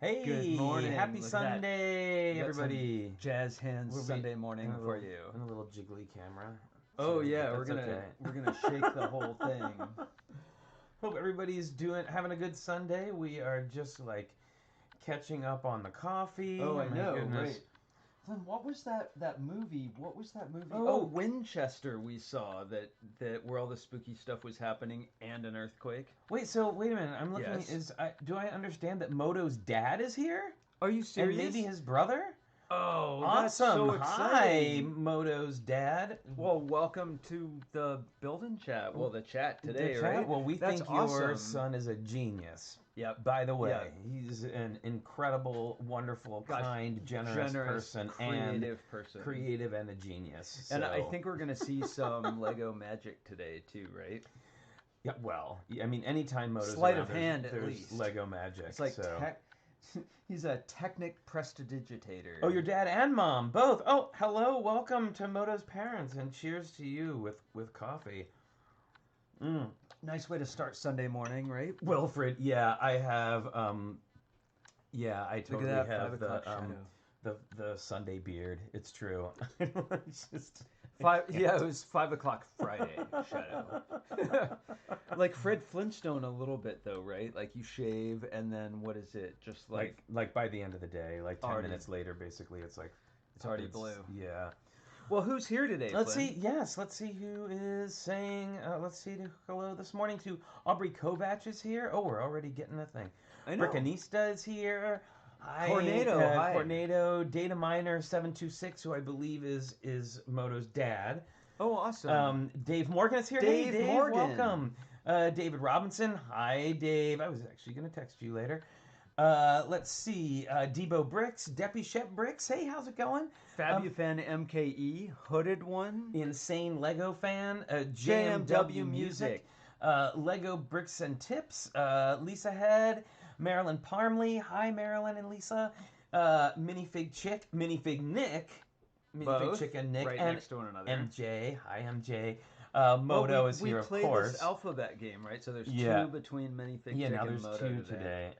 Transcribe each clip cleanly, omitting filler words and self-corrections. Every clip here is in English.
Hey, Good morning. happy Look at that. Sunday, We got some everybody. jazz hands We'll be Sunday morning in a for little, you. in a little jiggly camera. Oh Too, yeah, but we're that's gonna okay. we're gonna shake the whole thing. Hope everybody's having a good Sunday. We are just like catching up on the coffee. Oh, I My know, goodness. right. Flynn, what was that movie? What was that movie? Oh, Oh, Winchester we saw that where all the spooky stuff was happening and an earthquake. wait a minute. I'm looking. Yes. Do I understand that Moto's dad is here? Are you And serious? maybe his brother? Oh, that's Awesome. so Hi, exciting. Moto's dad. Well, welcome to the building chat. Well, the chat today, The chat? right? Well, we That's think your awesome. son is a genius. Yep. By the way, Yep. he's an incredible, wonderful, Gosh, kind, generous person, creative person. creative and a genius. And I So, think we're gonna see some Lego magic today too, right? yeah, well, I mean, anytime Moto's Sleight around, of hand, at there's least. Lego magic. It's like so. he's a technic prestidigitator. Oh, your dad and mom both. Oh, hello, welcome to Moto's parents, and cheers to you with coffee. Nice way to start Sunday morning, right? Wilfred, yeah, I have. Yeah, I Look totally at that have 5 the o'clock shadow. the Sunday beard. It's true. It's just Yeah, it was 5 o'clock Friday shadow. Like Fred Flintstone a little bit though, right? Like you shave and then what is it? Just like by the end of the day, like 10 Already- minutes later, basically, it's like it's already blue. Yeah. Well, who's here today? Let's Flynn? see. Yes, let's see who is saying. Let's see. Hello this morning to Aubrey Kovach is here. Oh, we're already getting a thing. I know. Brickanista is here. Hi, Cornado, hi. Cornado, Data Miner 726, who I believe is Moto's dad. Oh, awesome. Dave Morgan is here. Dave Hey, Dave, Morgan. welcome. David Robinson. Hi, Dave. I was actually going to text you later. Let's see. Debo Bricks, Deppy Shep Bricks. Hey, how's it going? Fabufan MKE, hooded one. Insane Lego fan. JMW JMW Music. Lego Bricks and Tips. Lisa Head. Marilyn Parmley. Hi, Marilyn and Lisa. Minifig Nick. Minifig Both, Chick and Nick. right and next to one another. MJ. Hi, MJ. Moto is here, we of played course. this alphabet game, right? So there's Yeah. two between Minifig Yeah, Chick now and there's Moto two today.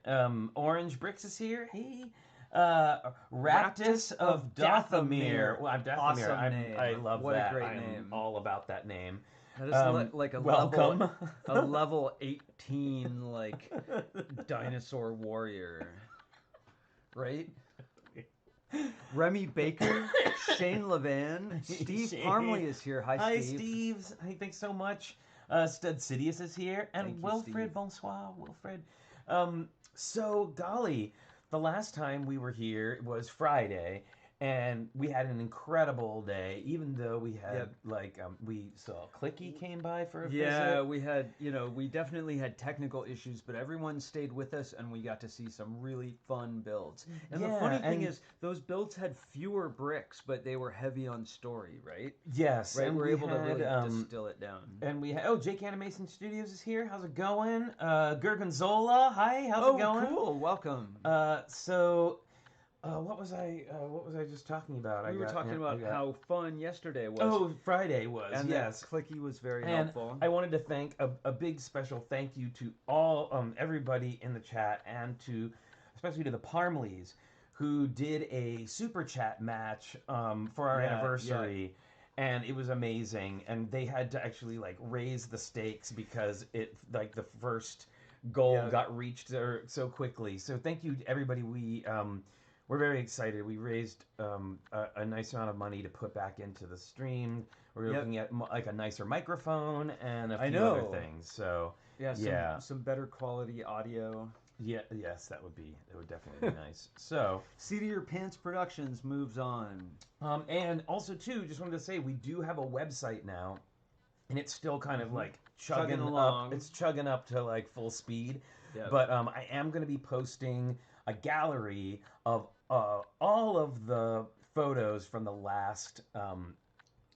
Orange Bricks is here. Hey. Raptus of Dathomir. Well, I'm Dathomir. Awesome name. I love What a that. great I'm name. all about that name. That is like a welcome. a level 18 like dinosaur warrior, right? Remy Baker, Shane Levan, Steve Shane. Parmley is here. Hi, Hi, Steve. Steve's. Hey, thanks so much. Stud Sidious is here. And Thank you, Wilfred, Steve. bonsoir, Wilfred. So, golly, the last time we were here was Friday, and we had an incredible day, even though we had, we saw Clicky came by for a Yeah, visit. we had, we definitely had technical issues, but everyone stayed with us and we got to see some really fun builds. And the Yeah, funny thing and- is, those builds had fewer bricks, but they were heavy on story, right? Yes. Right, and we're we able to had, really distill it down. And we had, Jake Animation Studios is here. How's it going? Gorgonzola, hi, how's it going? Cool, welcome. What was I just talking about? We were talking about how fun yesterday was. Oh, Friday was, and yes. that Clicky was very And helpful. I wanted to thank a big special thank you to all everybody in the chat and especially to the Parmleys who did a super chat match for our anniversary. And it was amazing, and they had to actually raise the stakes because the first goal got reached so quickly. So thank you to everybody. We're very excited. We raised a nice amount of money to put back into the stream. We're looking at a nicer microphone and a few other things. So some better quality audio. Yeah, yes, that would definitely be nice. So, Seat of Your Pants Productions moves on. and also too, just wanted to say we do have a website now, and it's still kind of chugging along. up. It's chugging up to full speed. Yep. But I am going to be posting a gallery of all of the photos from the last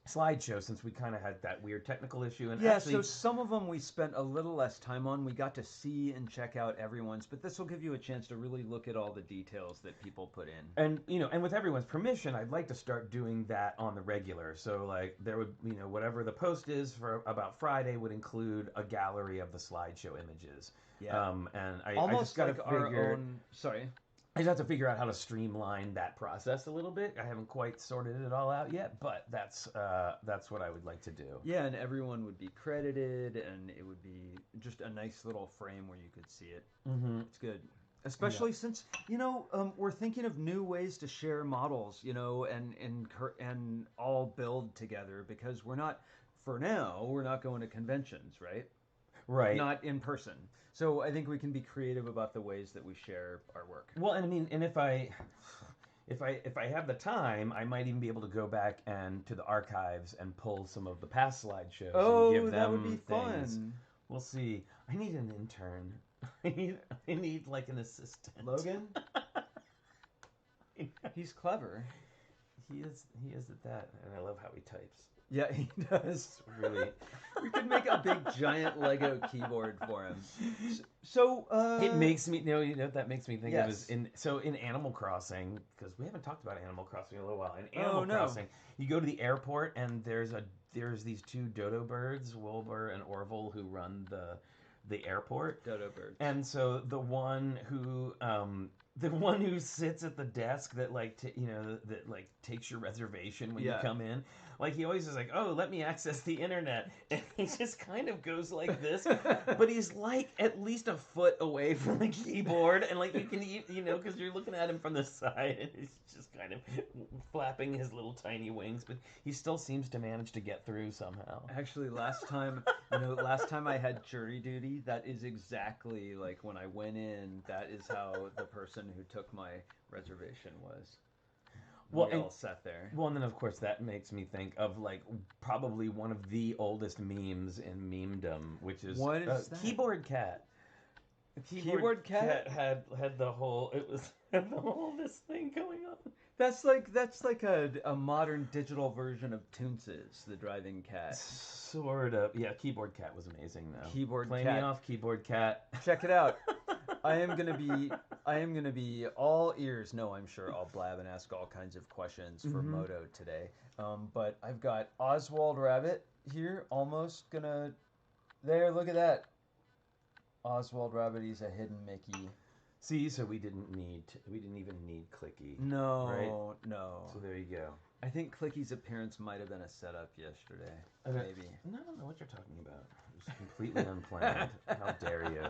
slideshow, since we kind of had that weird technical issue. And So some of them we spent a little less time on. We got to see and check out everyone's, but this will give you a chance to really look at all the details that people put in. And and with everyone's permission, I'd like to start doing that on the regular. So there would whatever the post is for about Friday would include a gallery of the slideshow images. Yeah. And I Almost just got to like our figure. own. Sorry. I just have to figure out how to streamline that process a little bit. I haven't quite sorted it all out yet, but that's what I would like to do. Yeah, and everyone would be credited, and it would be just a nice little frame where you could see it. Mm-hmm. It's good. Especially since, we're thinking of new ways to share models, and all build together, because we're not going to conventions, right? Right. Not in person. So I think we can be creative about the ways that we share our work. Well, and I mean, and if I have the time, I might even be able to go back and to the archives and pull some of the past slideshows. Oh, and give them that would be things. fun. We'll see. I need an intern. I need like an assistant. Logan? He's clever. He is at that, and I love how he types. Yeah, he does. Really. We could make a big giant Lego keyboard for him. So it makes me what that makes me think of Yes. is in Animal Crossing, because we haven't talked about Animal Crossing in a little while. In Animal Crossing, you go to the airport and there's these two dodo birds, Wilbur and Orville, who run the airport. Dodo birds. And so the one who sits at the desk that takes your reservation when you come in, like he always is like, oh, let me access the internet, and he just kind of goes like this, but he's like at least a foot away from the keyboard, and like you can because you're looking at him from the side, and he's just kind of flapping his little tiny wings, but he still seems to manage to get through somehow. Actually, last time I had jury duty, that is exactly like when I went in, that is how the person who took my reservation was. We all sat there. Well, and then of course that makes me think of like probably one of the oldest memes in memedom, which is what is that? Keyboard Cat. Keyboard Cat had the whole this thing going on. That's like a modern digital version of Toonces, the driving cat. Sort of. Yeah, Keyboard Cat was amazing though. Play me off, Keyboard Cat. Check it out. I am gonna be all ears. No, I'm sure I'll blab and ask all kinds of questions for Moto today. But I've got Oswald Rabbit here, almost gonna. There, look at that. Oswald Rabbit, he's a hidden Mickey. See, so we didn't even need Clicky. No, right? no. So there you go. I think Clicky's appearance might have been a setup yesterday. Maybe. No, I don't know what you're talking about. It was completely unplanned. How dare you?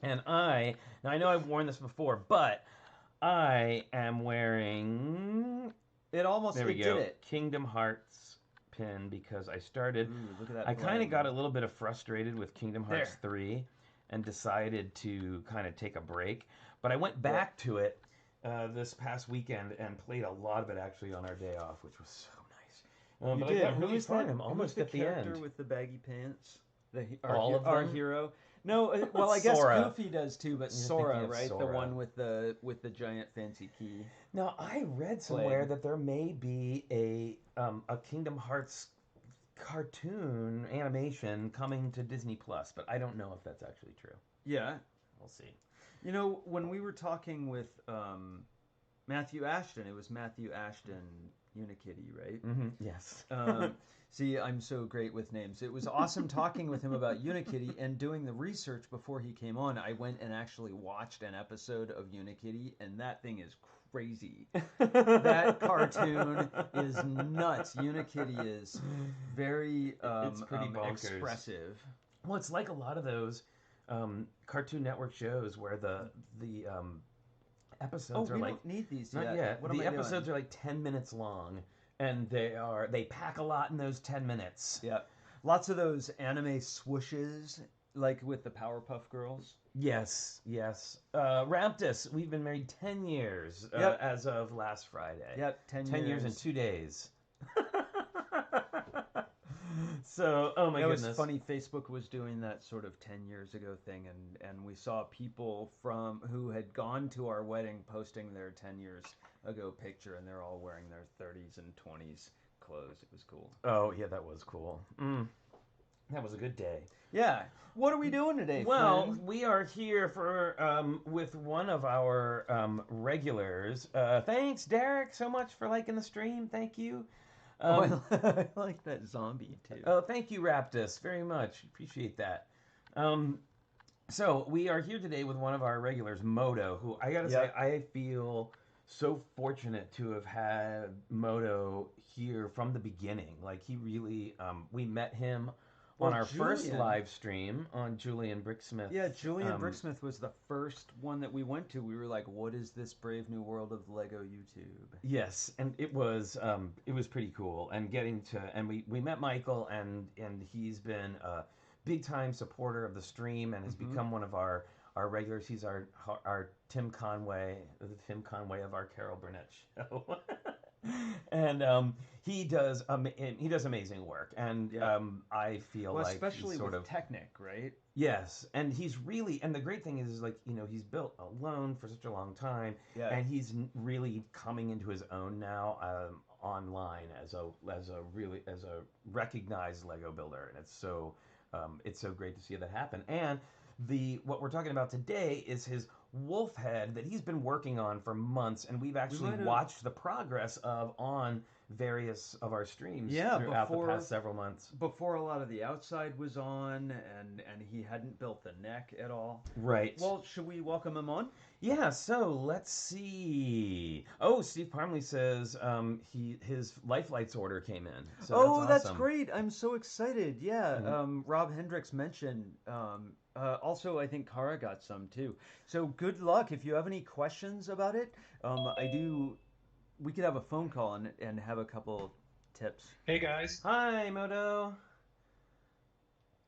And I know I've worn this before, but I am wearing. It almost there we did go. It. Kingdom Hearts pin, because I started. Ooh, look at that. I kind of got a little bit of frustrated with Kingdom Hearts 3 and decided to kind of take a break. But I went back to it this past weekend and played a lot of it actually on our day off, which was so nice. You but did. I got really fun. I'm Who's almost the at the character end. with the baggy pants? All of our them? hero. No, well, I guess Sora. Goofy does too, but You're Sora, thinking of right? Sora. The one with the giant fancy key. Now, I read somewhere that there may be a Kingdom Hearts cartoon animation coming to Disney Plus, but I don't know if that's actually true. Yeah. We'll see. When we were talking with Matthew Ashton, it was Matthew Ashton Unikitty, right? Mm-hmm. Yes. See, I'm so great with names. It was awesome talking with him about Unikitty and doing the research before he came on. I went and actually watched an episode of Unikitty, and that thing is crazy. That cartoon is nuts. Unikitty is very it's pretty expressive. Well, it's like a lot of those Cartoon Network shows where the episodes are we like don't need these not yet. What the am I episodes doing? are like 10 minutes long, and they pack a lot in those 10 minutes. Yeah, lots of those anime swooshes, like with the Powerpuff Girls. Yes. Raptus, we've been married 10 years as of last Friday. Yep, 10 years and 2 days. So, oh my goodness. It was funny, Facebook was doing that sort of 10 years ago thing, and we saw people who had gone to our wedding posting their 10 years ago picture, and they're all wearing their 30s and 20s clothes. It was cool. Oh, yeah, that was cool. That was a good day. Yeah. What are we doing today, Well, Flynn? we are here for with one of our regulars. Thanks, Derek, so much for liking the stream. Thank you. I like that zombie, too. Oh, thank you, Raptus, very much. Appreciate that. So we are here today with one of our regulars, Moto, who I gotta say, I feel so fortunate to have had Moto here from the beginning. Like he really, we met him on our first live stream on Julian Bricksmith. Yeah, Julian Bricksmith was the first one that we went to. We were like, "What is this brave new world of Lego YouTube?" Yes, and it was pretty cool. And we met Michael, and he's been a big time supporter of the stream and has become one of our regulars. He's our Tim Conway, the Tim Conway of our Carol Burnett show. And he does amazing work, and I feel like especially he's sort with of Technic, right? Yes, and he's really, and the great thing is like, he's built alone for such a long time, and he's really coming into his own now online as a recognized Lego builder, and it's so great to see that happen. And what we're talking about today is his wolf head that he's been working on for months, and we've actually watched the progress of on various of our streams throughout the past several months. Before a lot of the outside was on, and he hadn't built the neck at all. Right. Well, should we welcome him on? Yeah, so let's see. Oh, Steve Parmley says his Lifelights order came in. So that's great. I'm so excited. Yeah, Rob Hendricks mentioned. Also, I think Kara got some too. So good luck. If you have any questions about it, we could have a phone call and have a couple tips. Hey guys. Hi, Moto.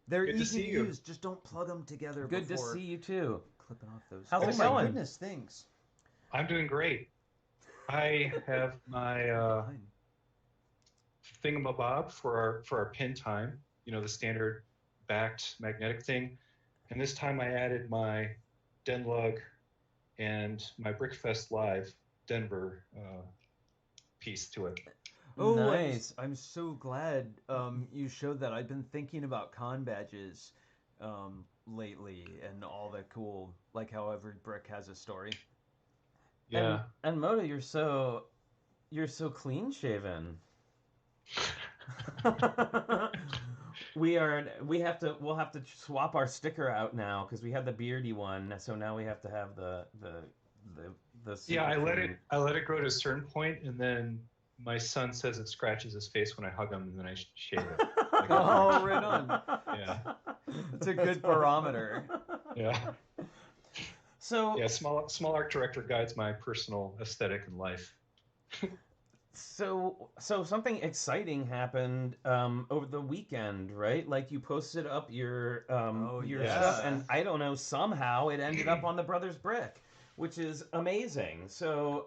They're easy to use. Just don't plug them together. Good to see you too. Clipping off those. How's it going? Goodness, thanks. I'm doing great. I have my thingamabob for our pin time. The standard backed magnetic thing. And this time I added my Denlug and my Brickfest Live Denver piece to it. Oh, nice. I'm so glad you showed that. I've been thinking about con badges lately and all the cool, like how every brick has a story. Yeah. And Moto, you're so clean shaven. We'll have to swap our sticker out now because we had the beardy one, so now we have to have the yeah, I let it grow to a certain point, and then my son says it scratches his face when I hug him, and then I shave it. Oh, right on. Yeah, it's a good barometer. Yeah. So yeah, small art director guides my personal aesthetic in life. So something exciting happened over the weekend, right? Like you posted up your stuff, and I don't know, somehow it ended up on the Brothers Brick, which is amazing. So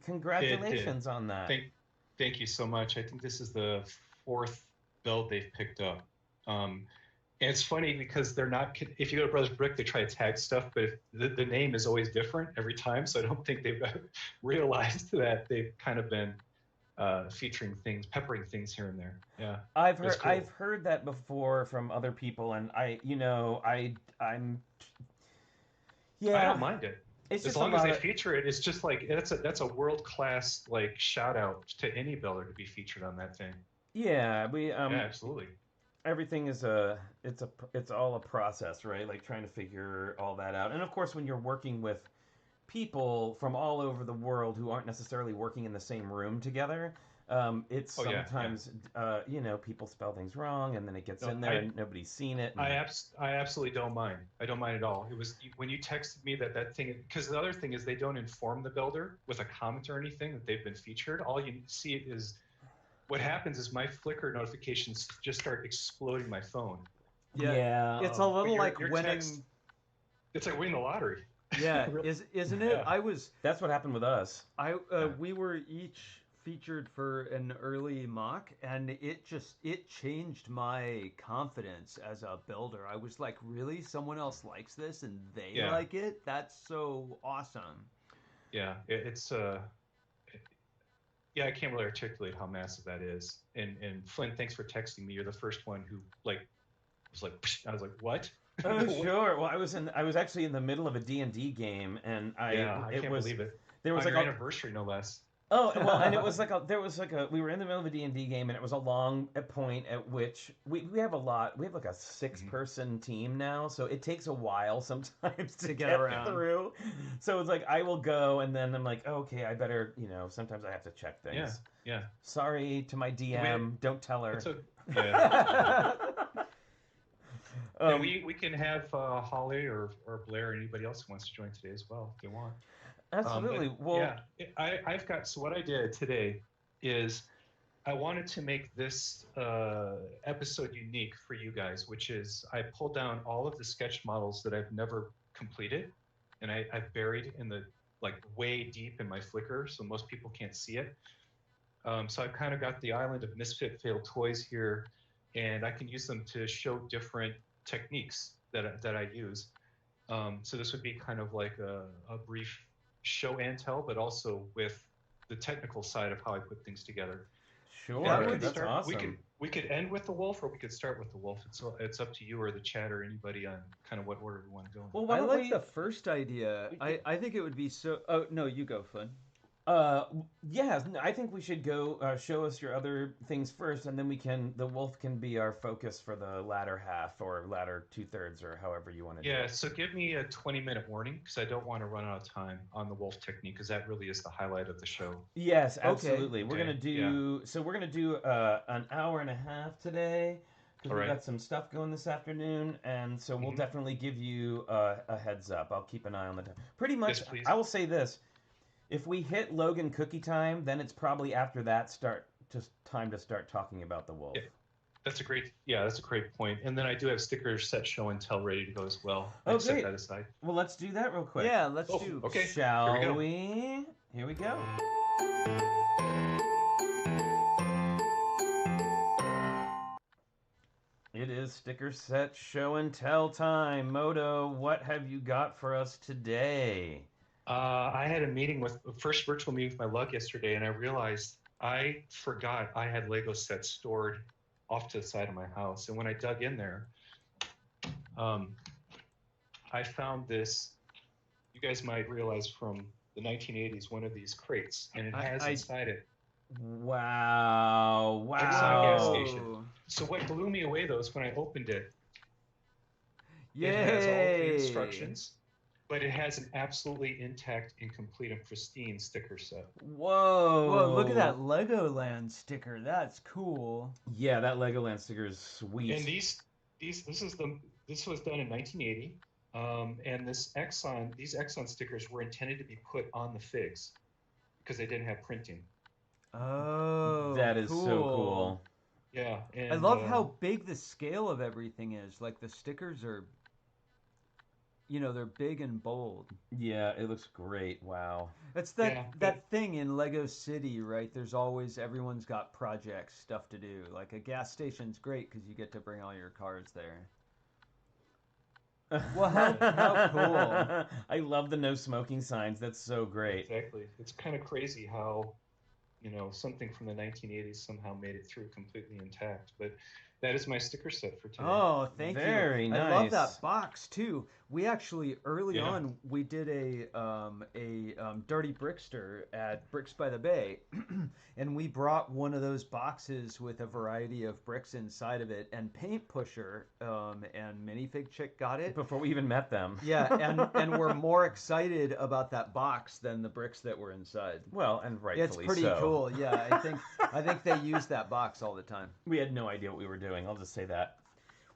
congratulations on that. Thank you so much. I think this is the 4th build they've picked up. And it's funny because they're not. If you go to Brothers Brick, they try to tag stuff, but the name is always different every time. So I don't think they've realized that they've kind of been featuring things, peppering things here and there. Yeah, I've heard that before from other people, and I'm yeah, I don't mind it. It's as long as they feature it. It's just like that's a world class like shout out to any builder to be featured on that thing. Yeah, yeah, absolutely. Everything is it's all a process, right? Like trying to figure all that out, and of course when you're working with people from all over the world who aren't necessarily working in the same room together, it's sometimes people spell things wrong, and then it gets in there and nobody's seen it. I absolutely don't mind. I don't mind at all. It was when you texted me that thing, because the other thing is they don't inform the builder with a comment or anything that they've been featured. All you see is what happens is my Flickr notifications just start exploding my phone. Yeah. It's a little like winning. It's like winning the lottery. Yeah, isn't it? Yeah. That's what happened with us. We were each featured for an early MOC, and it changed my confidence as a builder. I was like, really? Someone else likes this and they like it? That's so awesome. Yeah, I can't really articulate how massive that is. And Flynn, thanks for texting me. You're the first one who I was like, what? Oh, sure. Well, I was actually in the middle of a D&D game, and I can't believe it. There was on like your anniversary, no less. Oh, well, and it was like we were in the middle of a D&D game, and it was a long point at which we have like a 6-person team now, so it takes a while sometimes to get around through. So it's like I will go, and then I'm like, oh, okay, I better, sometimes I have to check things. Yeah. Sorry to my DM, don't tell her. Yeah. We can have Holly or Blair or anybody else who wants to join today as well if they want. Absolutely. I've got, so what I did today is I wanted to make this episode unique for you guys, which is I pulled down all of the sketch models that I've never completed, and I've buried in the, like, way deep in my Flickr, so most people can't see it. So I've kind of got the island of misfit failed toys here, and I can use them to show different techniques that I use. So this would be kind of like a brief show and tell, but also with the technical side of how I put things together. Sure, that's awesome. We could end with the wolf, or we could start with the wolf. It's up to you or the chat or anybody on kind of what order we want to go in. Well, I like the first idea. I think it would be so. Oh no, you go, Flynn. Yeah, I think we should go show us your other things first, and then the wolf can be our focus for the latter half or latter 2/3 or however you want to do it. Yeah, so give me a 20-minute warning because I don't want to run out of time on the wolf technique because that really is the highlight of the show. Yes, absolutely. Okay. We're gonna do an hour and a half today because we've got some stuff going this afternoon, and so we'll definitely give you a heads up. I'll keep an eye on the time. Pretty much, yes, please. I will say this. If we hit Logan cookie time, then it's probably after that time to start talking about the wolf. Yeah. That's a great point. And then I do have stickers set show and tell ready to go as well. Oh, set great. that aside. Well, let's do that real quick. Yeah, let's do. Okay. Shall we? Here we go. It is sticker set show and tell time. Moto, what have you got for us today? I had a first virtual meeting with my lug yesterday, and I realized I forgot I had Lego sets stored off to the side of my house. And when I dug in there, I found this. You guys might realize from the 1980s, one of these crates, and it has inside it. Wow! Gas station. So what blew me away though is when I opened it. Yay! It has all the instructions. But it has an absolutely intact and complete and pristine sticker set. Whoa! Whoa! Look at that Legoland sticker. That's cool. Yeah, that Legoland sticker is sweet. And this was done in 1980, and these Exxon stickers were intended to be put on the figs because they didn't have printing. Oh, that is so cool. Yeah, and I love how big the scale of everything is. Like the stickers are. They're big and bold. Yeah, it looks great. Wow. It's that thing in Lego City, right? There's always, everyone's got projects, stuff to do. Like a gas station's great because you get to bring all your cars there. Well, how cool. I love the no smoking signs. That's so great. Exactly. It's kind of crazy how, something from the 1980s somehow made it through completely intact. But that is my sticker set for today. Oh, thank you. Very nice. I love that box too. We actually early on we did a Dirty Brickster at Bricks by the Bay, and we brought one of those boxes with a variety of bricks inside of it. And Paint Pusher and Minifig Chick got it before we even met them. Yeah, and we're more excited about that box than the bricks that were inside. Well, and rightfully so. It's pretty cool. Yeah, I think they use that box all the time. We had no idea what we were doing. I'll just say that.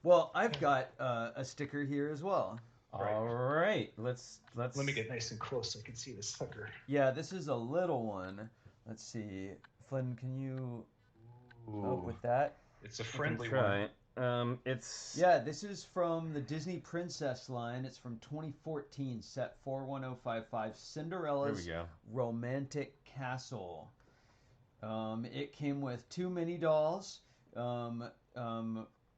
Well, I've got a sticker here as well. All right, let's. Let me get nice and close so I can see this sucker. Yeah, this is a little one. Let's see, Flynn, can you help with that? It's a friendly one. This is from the Disney Princess line. It's from 2014, set 41055, Cinderella's Romantic Castle. It came with 2 mini dolls.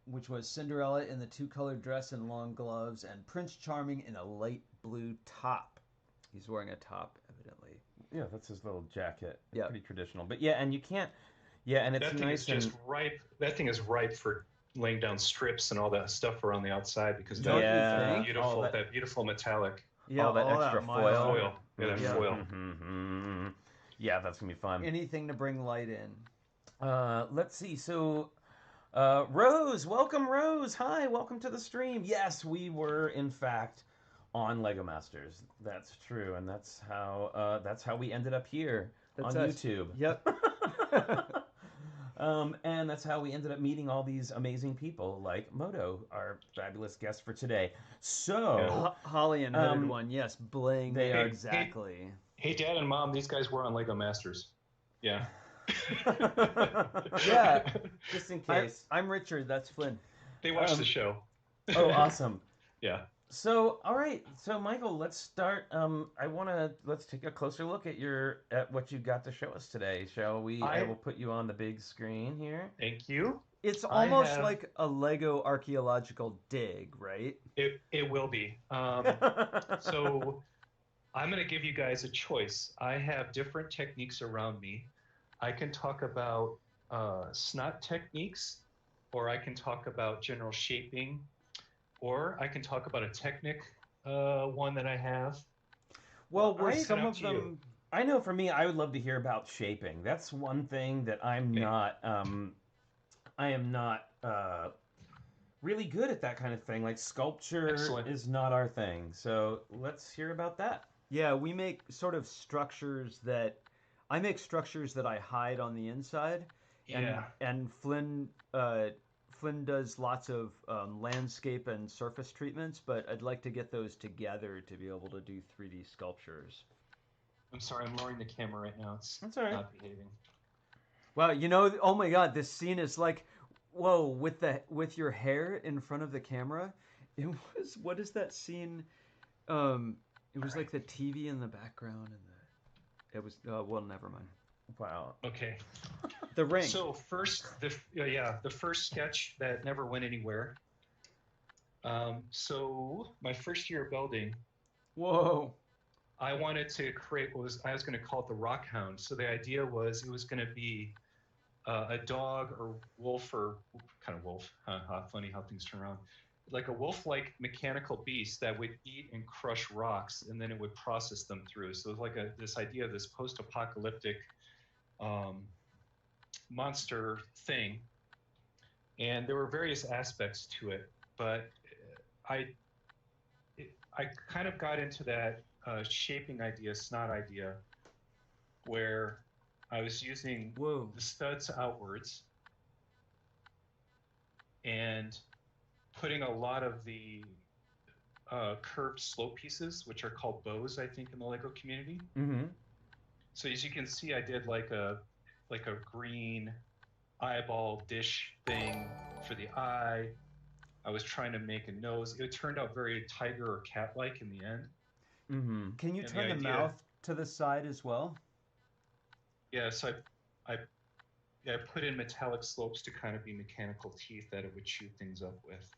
Which was Cinderella in the 2-colored dress and long gloves, and Prince Charming in a light blue top. He's wearing a top, evidently. Yeah, that's his little jacket. Yeah, pretty traditional. But yeah, and you can't. Yeah, and it's that thing nice. Is just ripe. That thing is ripe for laying down strips and all that stuff around the outside because that beautiful metallic. Yeah, all that extra foil. Yeah, that foil. Mm-hmm. Yeah, that's gonna be fun. Anything to bring light in. Let's see. So, Rose, welcome, Rose. Hi, welcome to the stream. Yes, we were in fact on Lego Masters. That's true, and that's how we ended up here on YouTube. Yep. And that's how we ended up meeting all these amazing people like Moto, our fabulous guest for today. So, Holly and Hooded One, yes, bling. They are exactly. Hey, Dad and Mom, these guys were on Lego Masters. Yeah. Yeah, just in case. I'm Richard, that's Flynn. They watched the show. Oh, awesome. Yeah. So, all right. So, Michael, let's start. Let's take a closer look at what you got to show us today, shall we? I will put you on the big screen here. Thank you. It's almost like a Lego archaeological dig, right? It will be. So, I'm going to give you guys a choice. I have different techniques around me. I can talk about snot techniques, or I can talk about general shaping, or I can talk about a technique one that I have. Well, were some of them? I know for me, I would love to hear about shaping. That's one thing that I'm not. I am not really good at that kind of thing. Like sculpture is not our thing. So let's hear about that. Yeah, we make sort of structures that. I make structures that I hide on the inside, and Flynn does lots of landscape and surface treatments, but I'd like to get those together to be able to do 3D sculptures. I'm sorry, I'm lowering the camera right now. It's all right. Not behaving. Wow, oh my God, this scene is like, whoa, with your hair in front of the camera. It was, what is that scene? It was like the TV in the background and it was, well, never mind. Wow. Okay. The ring. So first, the first sketch that never went anywhere. So my first year of building. Whoa. I wanted to create I was going to call it the Rock Hound. So the idea was it was going to be a dog or wolf or kind of wolf. Funny how things turn around. Like a wolf-like mechanical beast that would eat and crush rocks, and then it would process them through. So it's like this idea of this post-apocalyptic monster thing. And there were various aspects to it, but I kind of got into that shaping idea, snot idea, where I was using the studs outwards and putting a lot of the curved slope pieces, which are called bows, I think, in the Lego community. Mm-hmm. So as you can see, I did like a green eyeball dish thing for the eye. I was trying to make a nose. It turned out very tiger or cat-like in the end. Mm-hmm. Can you turn the mouth to the side as well? Yeah, so I put in metallic slopes to kind of be mechanical teeth that it would chew things up with.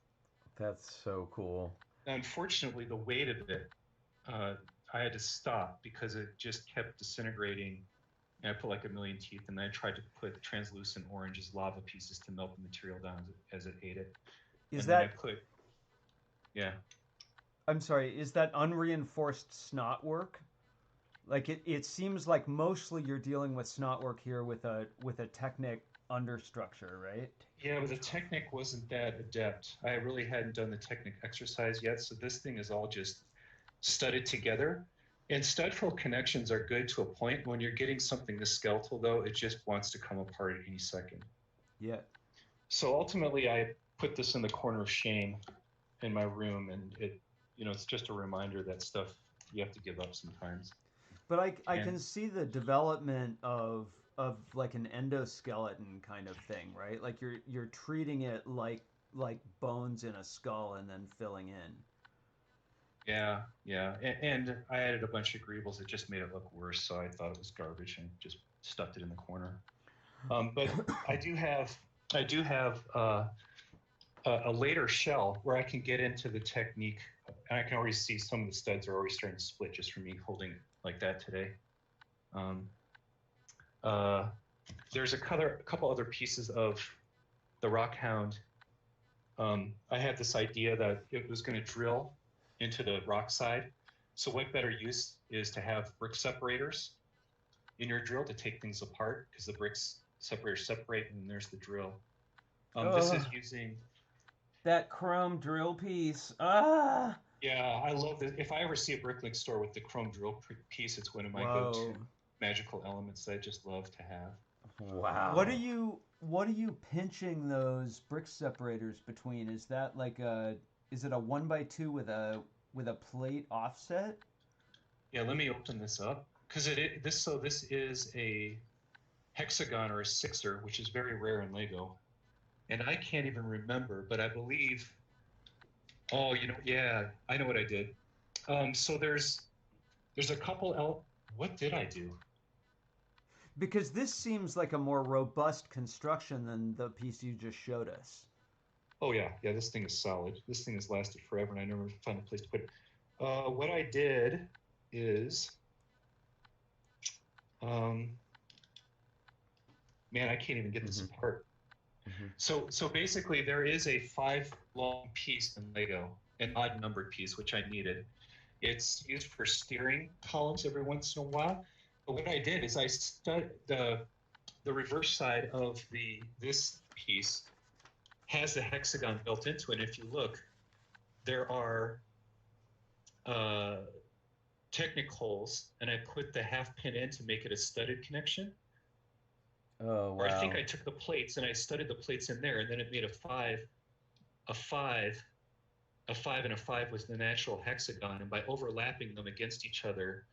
That's so cool. Unfortunately, the weight of it, I had to stop because it just kept disintegrating. And I put like 1 million teeth, and then I tried to put translucent orange as lava pieces to melt the material down as it ate it. I'm sorry, is that unreinforced snot work? Like it seems like mostly you're dealing with snot work here with a Technic understructure, right? Yeah, but the Technic wasn't that adept. I really hadn't done the Technic exercise yet, so this thing is all just studded together. And stud fill connections are good to a point. When you're getting something this skeletal, though, it just wants to come apart at any second. Yeah. So ultimately, I put this in the corner of shame in my room, and it's just a reminder that stuff you have to give up sometimes. But I can see the development of like an endoskeleton kind of thing, right? Like you're treating it like bones in a skull and then filling in. Yeah. And I added a bunch of greebles that just made it look worse, so I thought it was garbage and just stuffed it in the corner. But I do have a later shell where I can get into the technique, and I can already see some of the studs are already starting to split just from me holding it like that today. There's a couple other pieces of the Rock Hound. I had this idea that it was going to drill into the rock side. So what better use is to have brick separators. in your drill to take things apart because the bricks separators separate, and there's the drill. Oh, this is using that chrome drill piece. Ah. Yeah, I love this. If I ever see a Bricklink store with the chrome drill piece, it's one of my go-to magical elements that I just love to have. Wow. What are you pinching those brick separators between? Is that like is it a 1x2 with a plate offset? Yeah, let me open this up because this is a hexagon or a sixer, which is very rare in Lego, and I can't even remember, but I believe. Oh, yeah, I know what I did. So there's a couple. What did I do? Because this seems like a more robust construction than the piece you just showed us. Oh yeah, this thing is solid. This thing has lasted forever, and I never found a place to put it. What I did is, man, I can't even get this apart. So basically, there is a 5 long piece in Lego, an odd numbered piece, which I needed. It's used for steering columns every once in a while. But what I did is I studied the reverse side of this piece has the hexagon built into it. And if you look, there are Technic holes, and I put the half pin in to make it a studded connection. Oh, wow. Or I think I took the plates and I studded the plates in there, and then it made a 5, a 5, a 5, and a 5 was the natural hexagon. And by overlapping them against each other,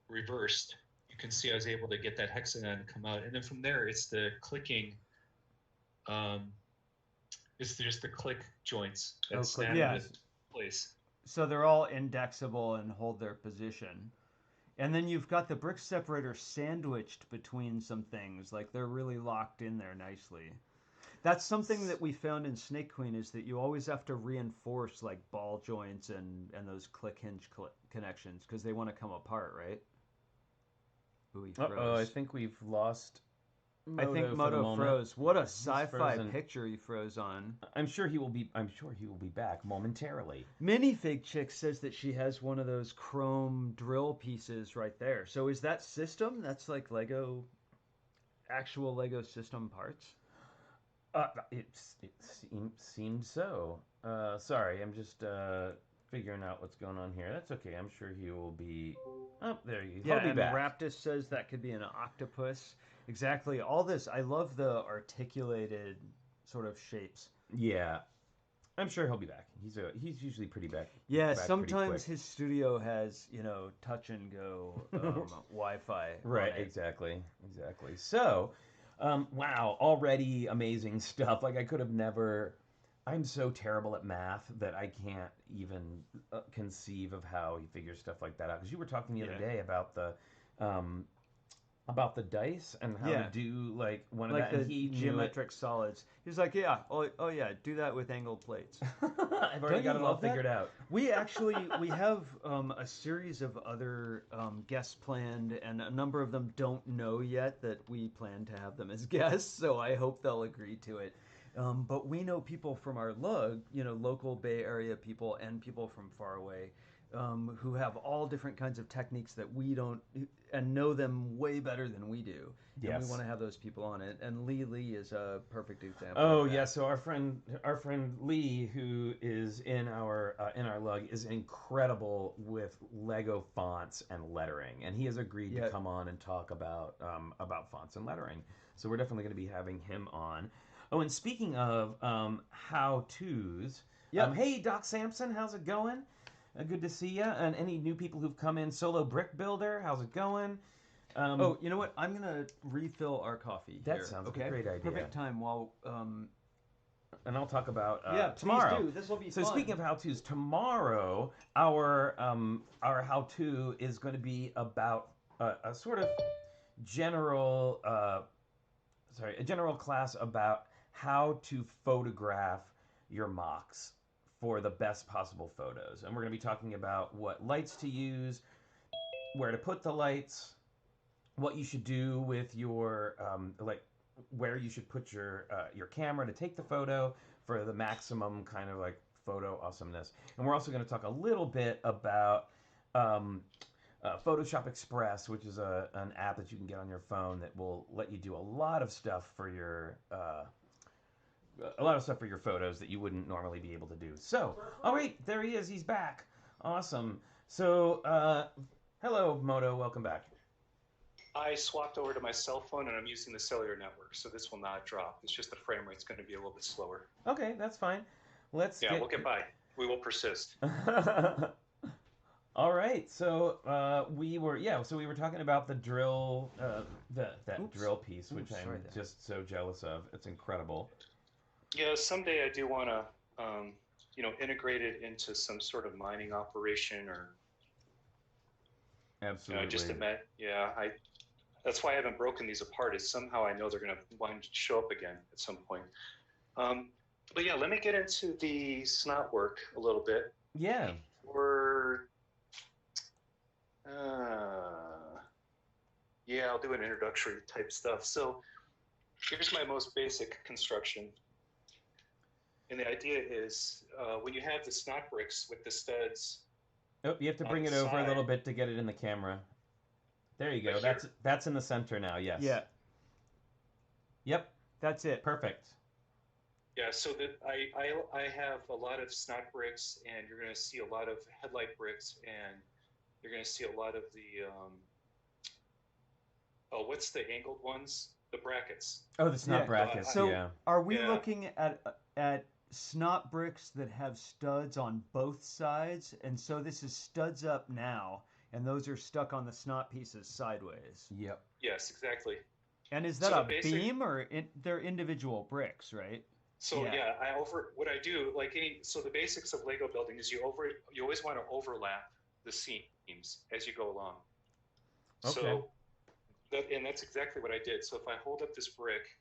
reversed, you can see I was able to get that hexagon to come out. And then from there, it's the clicking. It's just the click joints that snap into place. So they're all indexable and hold their position. And then you've got the brick separator sandwiched between some things, like they're really locked in there nicely. That's something that we found in Snake Queen, is that you always have to reinforce like ball joints and those click hinge connections because they want to come apart, right? Ooh, he froze. Uh-oh, I think we've lost Moto. I think Moto froze. What a sci-fi picture he froze on. I'm sure he will be back momentarily. Minifig Chick says that she has one of those chrome drill pieces right there. So is that system? That's like actual Lego system parts? It seemed so. Sorry, I'm just figuring out what's going on here. That's okay. I'm sure he will be. Oh, there you go. Yeah, He'll be back. Raptus says that could be an octopus. Exactly. All this. I love the articulated sort of shapes. Yeah, I'm sure he'll be back. He's usually pretty back. Yeah, back sometimes his studio has touch and go Wi-Fi. Right. Exactly. So. Wow, already amazing stuff. Like I could have never. I'm so terrible at math that I can't even conceive of how he figures stuff like that out. Because you were talking the other day about the dice and how to do like one like of that. The geometric solids. He's like, oh yeah, do that with angled plates. I've already got it all figured out. We have a series of other guests planned, and a number of them don't know yet that we plan to have them as guests. So I hope they'll agree to it. But we know people from our lug, local Bay Area people and people from far away, who have all different kinds of techniques that we don't, and know them way better than we do. Yes. And we want to have those people on it. And Lee is a perfect example. Oh yeah, so our friend Lee, who is in our lug, is incredible with Lego fonts and lettering, and he has agreed to come on and talk about fonts and lettering. So we're definitely going to be having him on. Oh, and speaking of how-tos, hey Doc Sampson, how's it going? Good to see you. And any new people who've come in, Solo Brick Builder, how's it going? Oh, you know what? I'm going to refill our coffee that here. Sounds like a great idea. Perfect time while... And I'll talk about tomorrow. Please do. This will be fun. So speaking of how-tos, tomorrow our how-to is going to be about a sort of general class about how to photograph your MOCs for the best possible photos. And we're going to be talking about what lights to use, where to put the lights, what you should do with your, where you should put your camera to take the photo for the maximum kind of like photo awesomeness. And we're also going to talk a little bit about Photoshop Express, which is an app that you can get on your phone that will let you do a lot of stuff for your photos that you wouldn't normally be able to do. So, oh wait, there he is. He's back. Awesome. So, hello, Moto. Welcome back. I swapped over to my cell phone and I'm using the cellular network, so this will not drop. It's just the frame rate's going to be a little bit slower. Okay, that's fine. We'll get by. We will persist. All right, so we were talking about the drill, that drill piece, which I'm just so jealous of. It's incredible. Yeah, someday I do want to, integrate it into some sort of mining operation or. Absolutely. That's why I haven't broken these apart. Is somehow I know they're going to want to show up again at some point. But yeah, let me get into the snot work a little bit. Yeah. I'll do an introductory type stuff. So here's my most basic construction. And the idea is when you have the snot bricks with the studs. Oh, you have to bring it over a little bit to get it in the camera. There you go. That's in the center now. Yes. Yeah. Yep. That's it. Perfect. Yeah. So that I have a lot of snot bricks, and you're going to see a lot of headlight bricks, and you're going to see a lot of the what's the angled ones? The brackets. Oh, the snot brackets. So are we looking at snot bricks that have studs on both sides? And so this is studs up now, and those are stuck on the snot pieces sideways. Yep. Yes, exactly. And is that beam or they're individual bricks, right? So what I do, so the basics of Lego building is you always want to overlap the seams as you go along. Okay. So that's exactly what I did. So if I hold up this brick,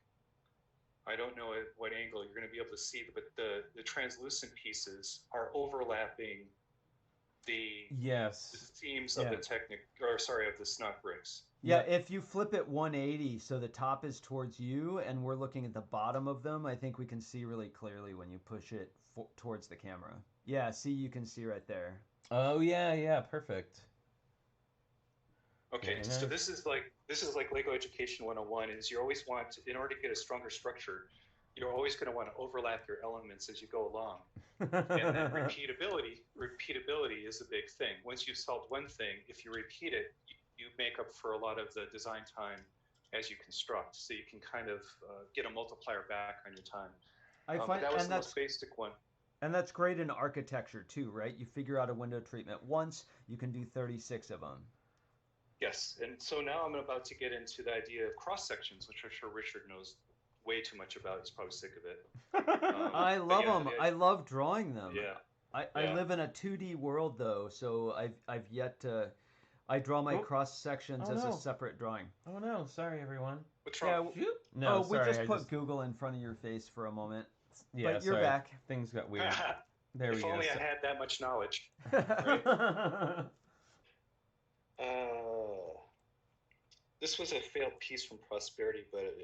I don't know at what angle you're going to be able to see, but the translucent pieces are overlapping the seams of the snot bricks. Yeah, if you flip it 180 so the top is towards you and we're looking at the bottom of them, I think we can see really clearly when you push it towards the camera. Yeah, see, you can see right there. Oh yeah, perfect. Okay, so this is like Lego Education 101 is you always want to, in order to get a stronger structure, you're always going to want to overlap your elements as you go along. And then repeatability is a big thing. Once you've solved one thing, if you repeat it, you make up for a lot of the design time as you construct. So you can kind of get a multiplier back on your time. I find that was the most basic one. And that's great in architecture too, right? You figure out a window treatment once, you can do 36 of them. Yes, and so now I'm about to get into the idea of cross sections, which I'm sure Richard knows way too much about. He's probably sick of it. I love them. I love drawing them. Yeah. I live in a 2D world though, so I've yet to. I draw my cross sections as a separate drawing. Oh no! Sorry, everyone. What's wrong? No, we just put Google in front of your face for a moment. Yeah, but you're back. Things got weird. There we go. If only I had that much knowledge. Right? This was a failed piece from Prosperity, but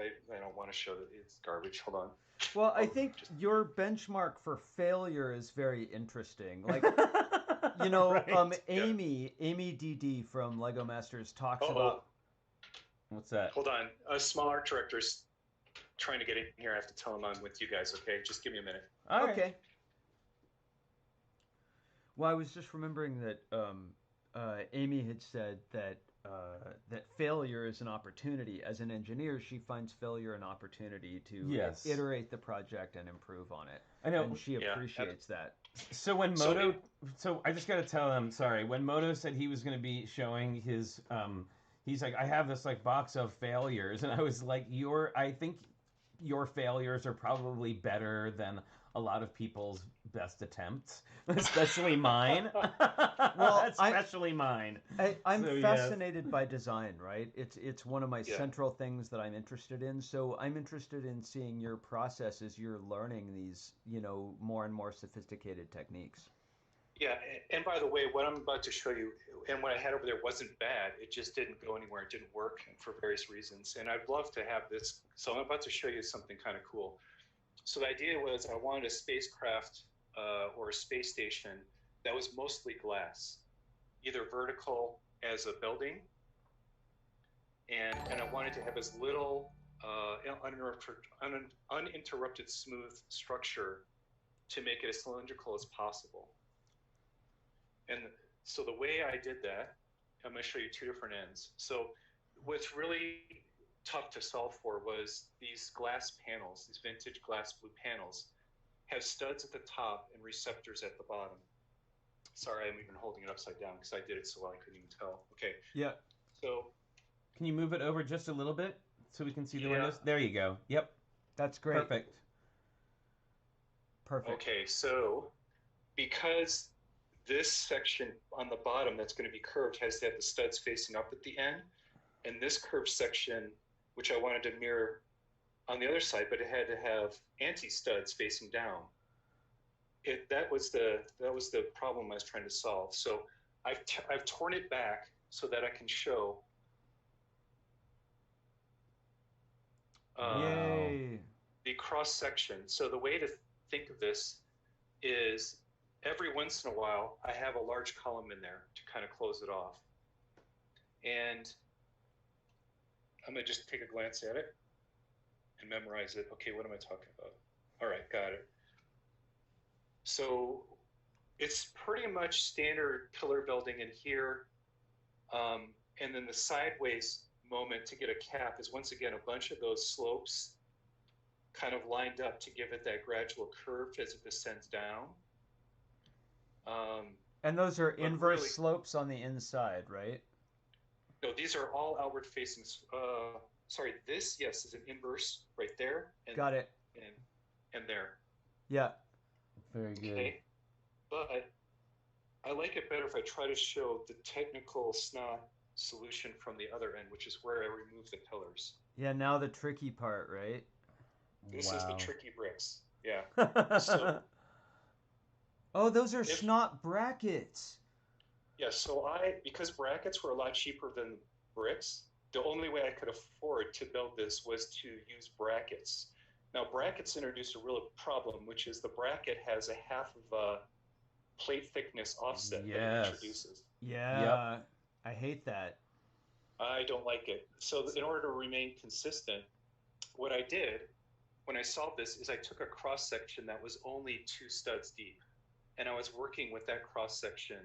I don't want to show that it's garbage. Hold on. Well, I think your benchmark for failure is very interesting. Like, right. Amy DD from Lego Masters talks about. What's that? Hold on. A small art director's trying to get in here. I have to tell him I'm with you guys. Okay, just give me a minute. Okay. Right. Well, I was just remembering that Amy had said that failure is an opportunity. As an engineer, she finds failure an opportunity to iterate the project and improve on it. I know. And she appreciates that. So when Moto... So I just got to tell them, sorry, when Moto said he was going to be showing his... he's like, I have this box of failures. And I was like, I think your failures are probably better than a lot of people's best attempts, especially mine. Well, especially mine. I'm fascinated by design, right? It's one of my central things that I'm interested in. So I'm interested in seeing your process as you're learning these, more and more sophisticated techniques. Yeah, and by the way, what I'm about to show you, and what I had over there wasn't bad. It just didn't go anywhere. It didn't work for various reasons. And I'd love to have this. So I'm about to show you something kind of cool. So the idea was I wanted a spacecraft or a space station that was mostly glass. either vertical as a building, and I wanted to have as little uninterrupted smooth structure to make it as cylindrical as possible. And so the way I did that, I'm going to show you two different ends. So what's really tough to solve for was these glass panels, these vintage glass blue panels, have studs at the top and receptors at the bottom. Sorry, I'm even holding it upside down because I did it so well I couldn't even tell. Okay. Yeah. So can you move it over just a little bit so we can see the windows? There you go. Yep. That's great. Perfect. Perfect. Okay, so because this section on the bottom that's going to be curved has to have the studs facing up at the end, and this curved section, which I wanted to mirror on the other side, but it had to have anti-studs facing down. That was the problem I was trying to solve. So I've torn it back so that I can show the cross section. So the way to think of this is every once in a while I have a large column in there to kind of close it off, and I'm gonna just take a glance at it and memorize it. Okay, what am I talking about? All right, got it. So it's pretty much standard pillar building in here, and then the sideways moment to get a cap is once again a bunch of those slopes kind of lined up to give it that gradual curve as it descends down. And those are inverse slopes on the inside, right? No, these are all outward facing. Sorry, this, yes, is an inverse right there. And, got it. And there. Yeah. Very good. Okay. But I like it better if I try to show the technical snot solution from the other end, which is where I remove the pillars. Yeah, now the tricky part, right? This is the TrickyBricks. Yeah. So, oh, those are snot brackets. Yeah, so because brackets were a lot cheaper than bricks, the only way I could afford to build this was to use brackets. Now, brackets introduce a real problem, which is the bracket has a half of a plate thickness offset that it introduces. Yeah, yep. I hate that. I don't like it. So in order to remain consistent, what I did when I solved this is I took a cross section that was only 2 studs deep, and I was working with that cross section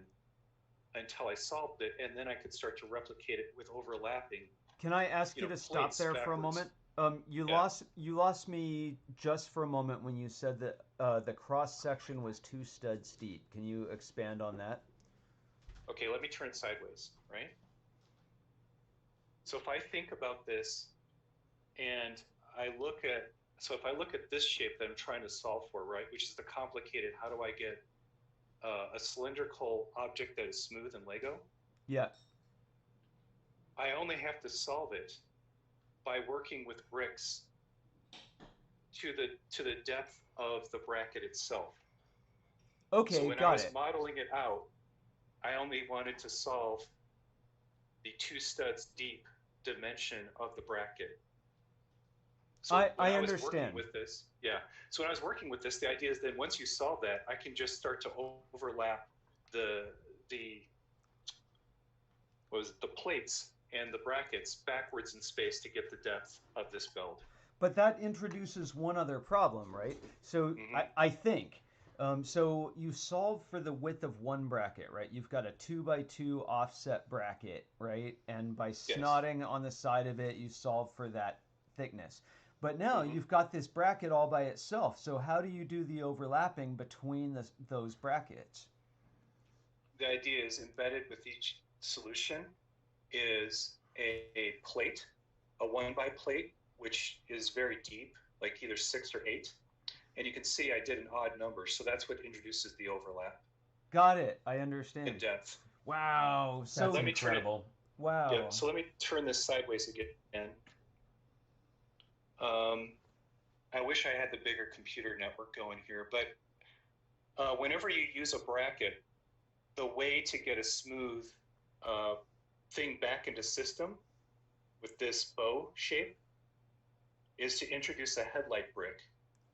until I solved it, and then I could start to replicate it with overlapping. Can I ask you to stop there for a moment? You lost me just for a moment when you said that the cross section was 2 studs deep. Can you expand on that? Okay, let me turn it sideways, right? So if I think about this, and if I look at this shape that I'm trying to solve for, right, which is the complicated, how do I get a cylindrical object that is smooth and Lego? Yeah. I only have to solve it by working with bricks to the depth of the bracket itself. Okay, so when I was modeling it out, I only wanted to solve the 2 studs deep dimension of the bracket. So I understand. With this, yeah. So when I was working with this, the idea is that once you solve that, I can just start to overlap the plates and the brackets backwards in space to get the depth of this build. But that introduces one other problem, right? So I think, so you solve for the width of one bracket, right? You've got a 2x2 offset bracket, right? And by snotting on the side of it, you solve for that thickness. But now you've got this bracket all by itself. So how do you do the overlapping between those brackets? The idea is embedded with each solution is a plate, a 1x plate, which is very deep, like either 6 or 8. And you can see I did an odd number, so that's what introduces the overlap. Got it. I understand. In depth. Wow. So that's incredible. Wow. Yeah, so let me turn this sideways again. I wish I had the bigger computer network going here, but whenever you use a bracket, the way to get a smooth thing back into system with this bow shape is to introduce a headlight brick.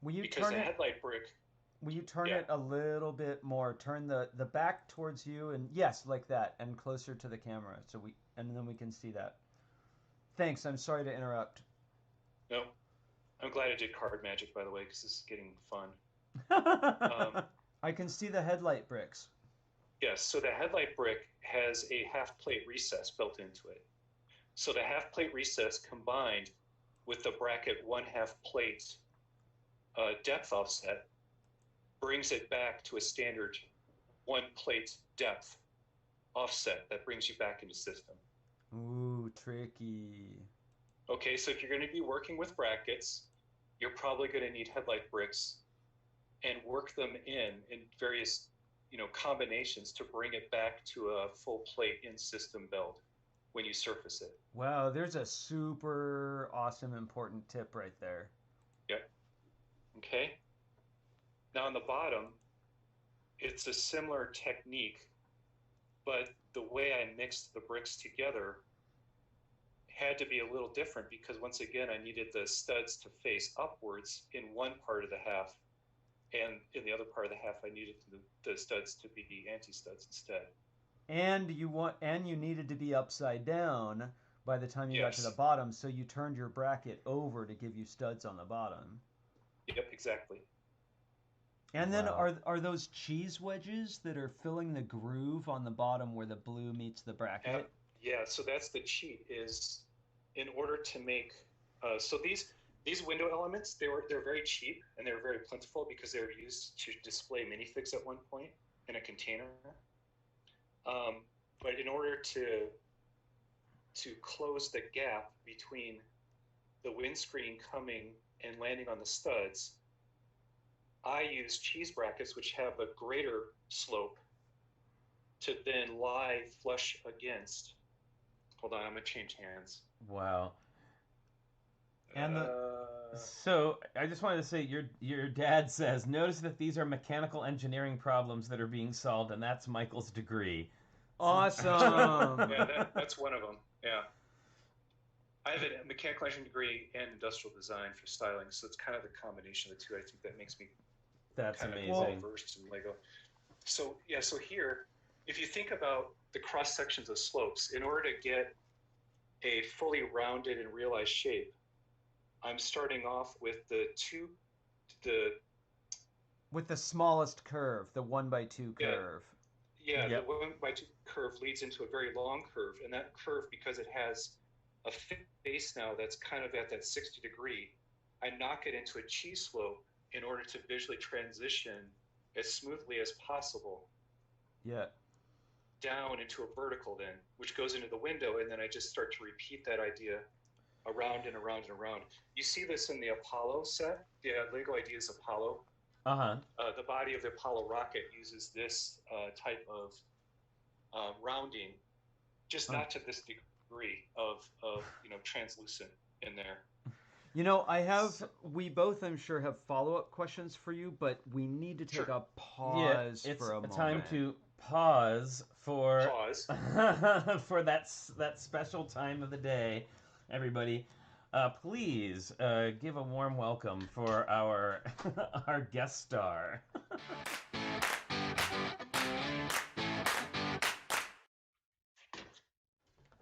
Will you because the headlight brick Will you turn it a little bit more? Turn the back towards you, and yes, like that, and closer to the camera, and then we can see that. Thanks. I'm sorry to interrupt. No, I'm glad I did card magic, by the way, because this is getting fun. I can see the headlight bricks. Yes, so the headlight brick has a half plate recess built into it. So the half plate recess combined with the bracket 1/2 plate depth offset brings it back to a standard 1 plate depth offset that brings you back into system. Ooh, tricky. Okay, so if you're going to be working with brackets, you're probably going to need headlight bricks and work them in various combinations to bring it back to a full plate in system build when you surface it. Wow, there's a super awesome important tip right there. Yep. Okay. Now on the bottom, it's a similar technique, but the way I mixed the bricks together had to be a little different because once again, I needed the studs to face upwards in one part of the half, and in the other part of the half, I needed the studs to be anti-studs instead. And you needed to be upside down by the time you got to the bottom, so you turned your bracket over to give you studs on the bottom. Yep, exactly. And then are those cheese wedges that are filling the groove on the bottom where the blue meets the bracket? Yeah, so that's the cheat is in order to make so these window elements, they're very cheap and they're very plentiful because they were used to display minifigs at one point in a container. But in order to close the gap between the windscreen coming and landing on the studs, I use cheese brackets, which have a greater slope, to then lie flush against. Hold on, I'm gonna change hands. Wow. And so I just wanted to say, your dad says, notice that these are mechanical engineering problems that are being solved, and that's Michael's degree. Awesome. Yeah, that's one of them. Yeah. I have a mechanical engineering degree and industrial design for styling, so it's kind of the combination of the two. I think that makes me kind of well versed in Lego. So yeah, so here, if you think about the cross sections of slopes, in order to get a fully rounded and realized shape, I'm starting off with with the smallest curve, the 1x2 curve. Yeah, the 1x2 curve leads into a very long curve, and that curve, because it has a face now that's kind of at that 60 degree, I knock it into a cheese slope in order to visually transition as smoothly as possible. Yeah. Down into a vertical then, which goes into the window, and then I just start to repeat that idea around and around and around. You see this in the Apollo set, the Lego Ideas Apollo. The body of the Apollo rocket uses this type of rounding, just not to this degree of translucent in there. We both, I'm sure, have follow-up questions for you, but we need to take a pause for a moment. It's time to pause for for that special time of the day. Everybody, please give a warm welcome for our our guest star.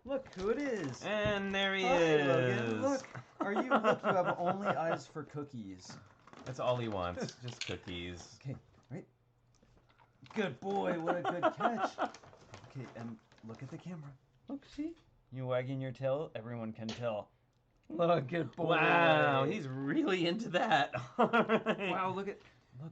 Look who it is. And there he is. Logan. Look, you have only eyes for cookies. That's all he wants, just cookies. Okay, right. Good boy, what a good catch. Okay, and look at the camera. Look, see? You wagging your tail, everyone can tell. Look, good boy. Wow, he's really into that. Wow, look,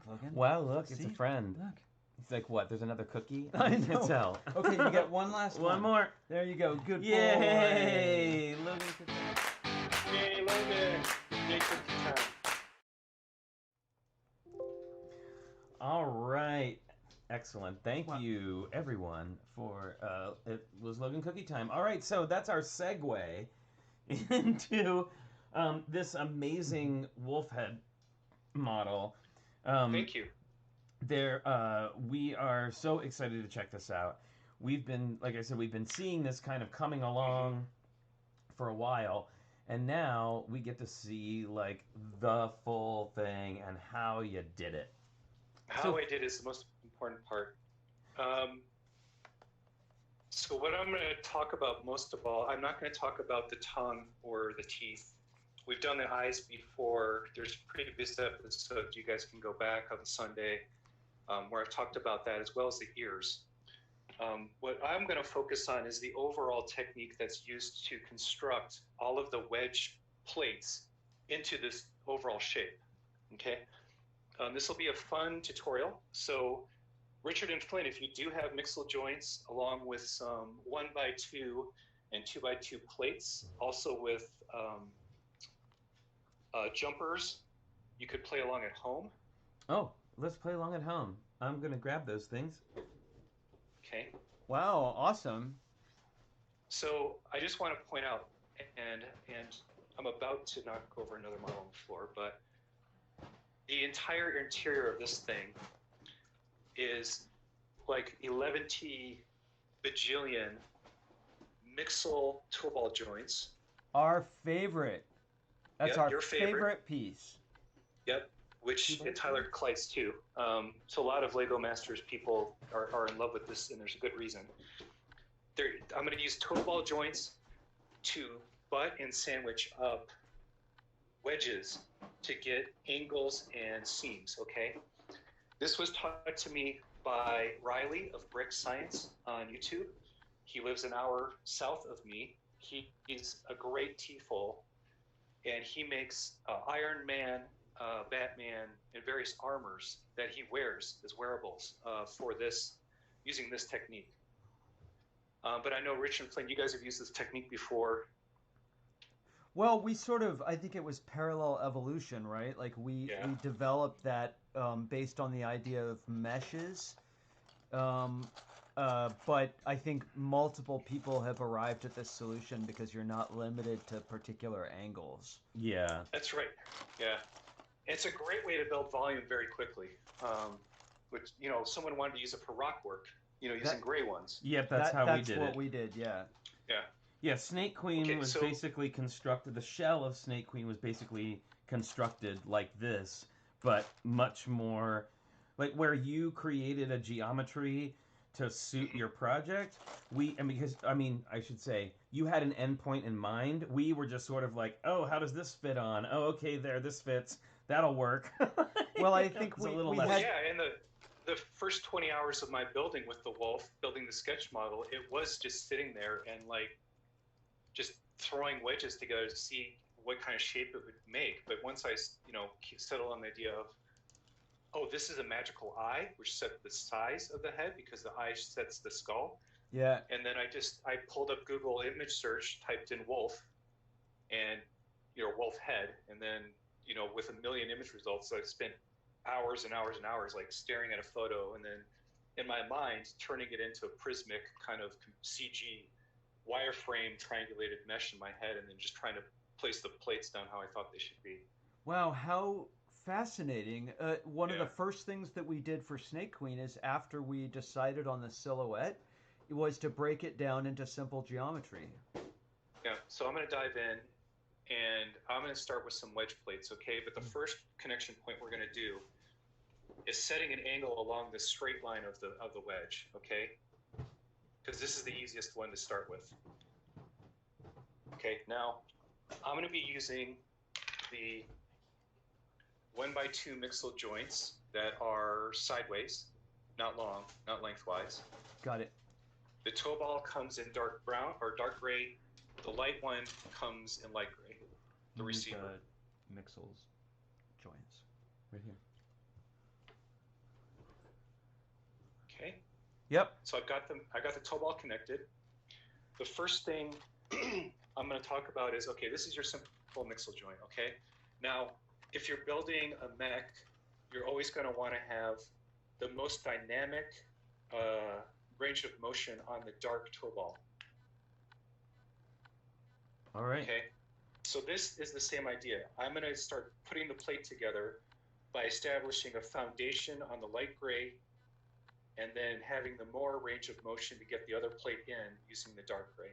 Logan. Wow, look, it's a friend. Look. He's like, what? There's another cookie? I know. Can't tell. Okay, you get one last one. One more. There you go. Good boy. Yay! Logan. Yay, Logan. Yay, cookie time. All right. Excellent. Thank you, everyone, for it was Logan Cookie Time. All right, so that's our segue into this amazing wolf head model. Thank you. We are so excited to check this out. We've been, like I said, we've been seeing this kind of coming along for a while, and now we get to see like the full thing and how you did it. How I did is the most important part. So what I'm going to talk about most of all, I'm not going to talk about the tongue or the teeth. We've done the eyes before. There's previous episodes you guys can go back on Sunday where I've talked about that, as well as the ears. What I'm going to focus on is the overall technique that's used to construct all of the wedge plates into this overall shape. Okay, this will be a fun tutorial. So Richard and Flynn, if you do have mixel joints along with some 1x2 and 2x2 plates, also with jumpers, you could play along at home. Oh, let's play along at home. I'm going to grab those things. Okay. Wow, awesome. So I just want to point out, and I'm about to knock over another model on the floor, but the entire interior of this thing is like 11T bajillion mixel tool ball joints. Our favorite. That's Yep, our your favorite piece. Yep, which Tyler Kleitz too. So a lot of Lego Masters people are in love with this, and there's a good reason. I'm going to use tool ball joints to butt and sandwich up wedges to get angles and seams, okay? This was taught to me by Riley of Brick Science on YouTube. He lives an hour south of me. He's a great T-foal, and he makes Iron Man, Batman, and various armors that he wears as wearables for this, using this technique. But I know Rich and Flynn, you guys have used this technique before. Well, we sort of, I think it was parallel evolution, right? Like we developed that based on the idea of meshes. But I think multiple people have arrived at this solution because you're not limited to particular angles. Yeah. That's right. Yeah. It's a great way to build volume very quickly. Which, you know, someone wanted to use it for rock work, you know, using gray ones. Yep, that's how we did it. That's what we did, yeah. Yeah. Yeah, Snake Queen was basically constructed, the shell of Snake Queen was basically constructed like this, but much more, like where you created a geometry to suit your project, I should say, you had an endpoint in mind. We were just sort of like, oh, how does this fit on? Oh, okay, there, this fits. That'll work. Well, I think it's a little less. Yeah, and the first 20 hours of my building with the Wolf, building the sketch model, it was just sitting there and like just throwing wedges together to see what kind of shape it would make. But once I, you know, settled on the idea of, oh, this is a magical eye, which set the size of the head because the eye sets the skull. Yeah. And then I pulled up Google image search, typed in wolf, and, you know, wolf head. And then, you know, with a million image results, I spent hours and hours and hours like staring at a photo and then in my mind turning it into a prismic kind of CG wireframe triangulated mesh in my head and then just trying to place the plates down how I thought they should be. Wow, how fascinating. One of the first things that we did for Snake Queen is after we decided on the silhouette, it was to break it down into simple geometry. Yeah, so I'm going to dive in and I'm going to start with some wedge plates, okay? But the first connection point we're going to do is setting an angle along the straight line of the wedge, okay? Because this is the easiest one to start with. Okay, now I'm going to be using the 1x2 mixel joints that are sideways, not long, not lengthwise. Got it. The toe ball comes in dark brown or dark gray. The light one comes in light gray. The receiver. Mixels joints. Right here. Okay. Yep. So I got the toe ball connected. The first thing I'm going to talk about is, okay, this is your simple mixel joint, okay? Now, if you're building a mech, you're always going to want to have the most dynamic range of motion on the dark toe ball. All right. Okay. So this is the same idea. I'm going to start putting the plate together by establishing a foundation on the light gray and then having the more range of motion to get the other plate in using the dark gray.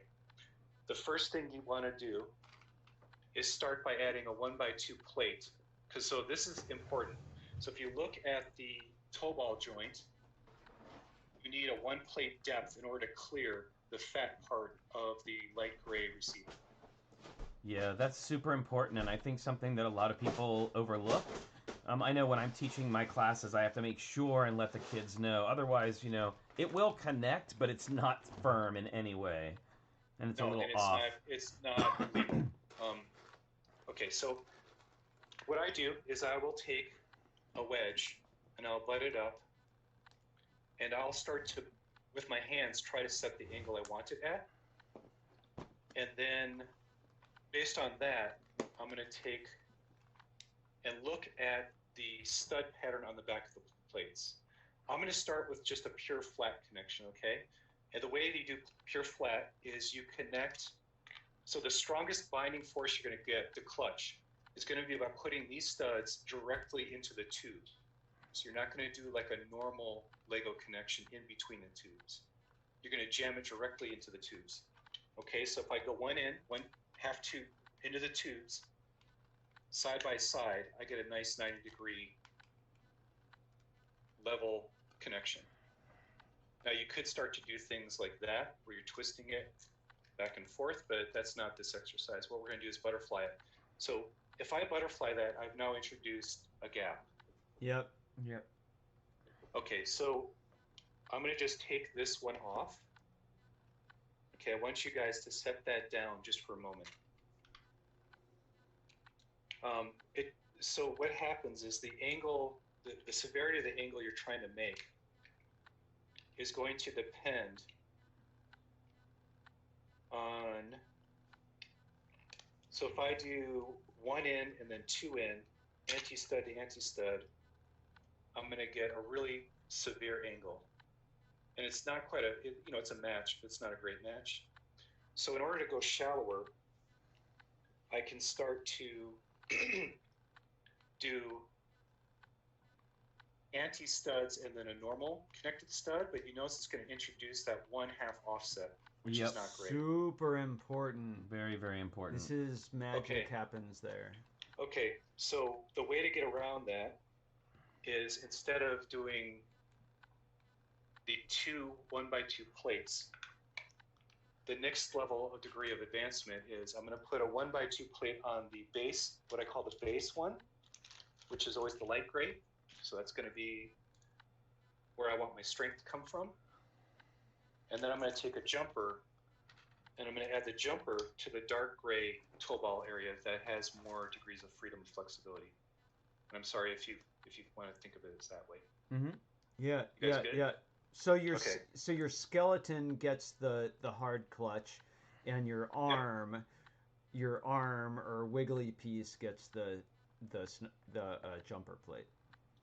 The first thing you want to do is start by adding a 1x2 plate. So this is important. So if you look at the toe ball joint, you need a 1 plate depth in order to clear the fat part of the light gray receiver. Yeah, that's super important, and I think something that a lot of people overlook. I know when I'm teaching my classes, I have to make sure and let the kids know. Otherwise, it will connect, but it's not firm in any way, and it's a little off. It's not legal. Okay, so what I do is I will take a wedge and I'll butt it up, and I'll start to, with my hands, try to set the angle I want it at, and then based on that, I'm going to take and look at the stud pattern on the back of the plates. I'm going to start with just a pure flat connection, okay? And the way that you do pure flat is you connect, so the strongest binding force you're going to get, the clutch, is going to be about putting these studs directly into the tubes. So you're not going to do like a normal Lego connection in between the tubes. You're going to jam it directly into the tubes. Okay, so if I go one half tube into the tubes, side by side, I get a nice 90-degree level connection. Now you could start to do things like that, where you're twisting it back and forth, but that's not this exercise. What we're going to do is butterfly it. So if I butterfly that, I've now introduced a gap. Yep. Okay, so I'm going to just take this one off. Okay, I want you guys to set that down just for a moment. So what happens is the angle, the severity of the angle you're trying to make is going to depend on, so if I do 1 in and then 2 in, anti-stud to anti-stud, I'm going to get a really severe angle. And it's not quite it's a match, but it's not a great match. So in order to go shallower, I can start to do anti-studs and then a normal connected stud, but you notice it's going to introduce that 1/2 offset, which is not great. Super important. Very, very important. This is magic happens there. Okay, so the way to get around that is instead of doing the 2 1x2 plates, the next level of degree of advancement is I'm going to put a 1x2 plate on the base, what I call the base one, which is always the light gray. So that's going to be where I want my strength to come from. And then I'm going to take a jumper, and I'm going to add the jumper to the dark gray toe ball area that has more degrees of freedom and flexibility. And I'm sorry if you want to think of it as that way. Mm-hmm. Yeah, good? yeah. So your skeleton gets the hard clutch, and your arm or wiggly piece gets the jumper plate.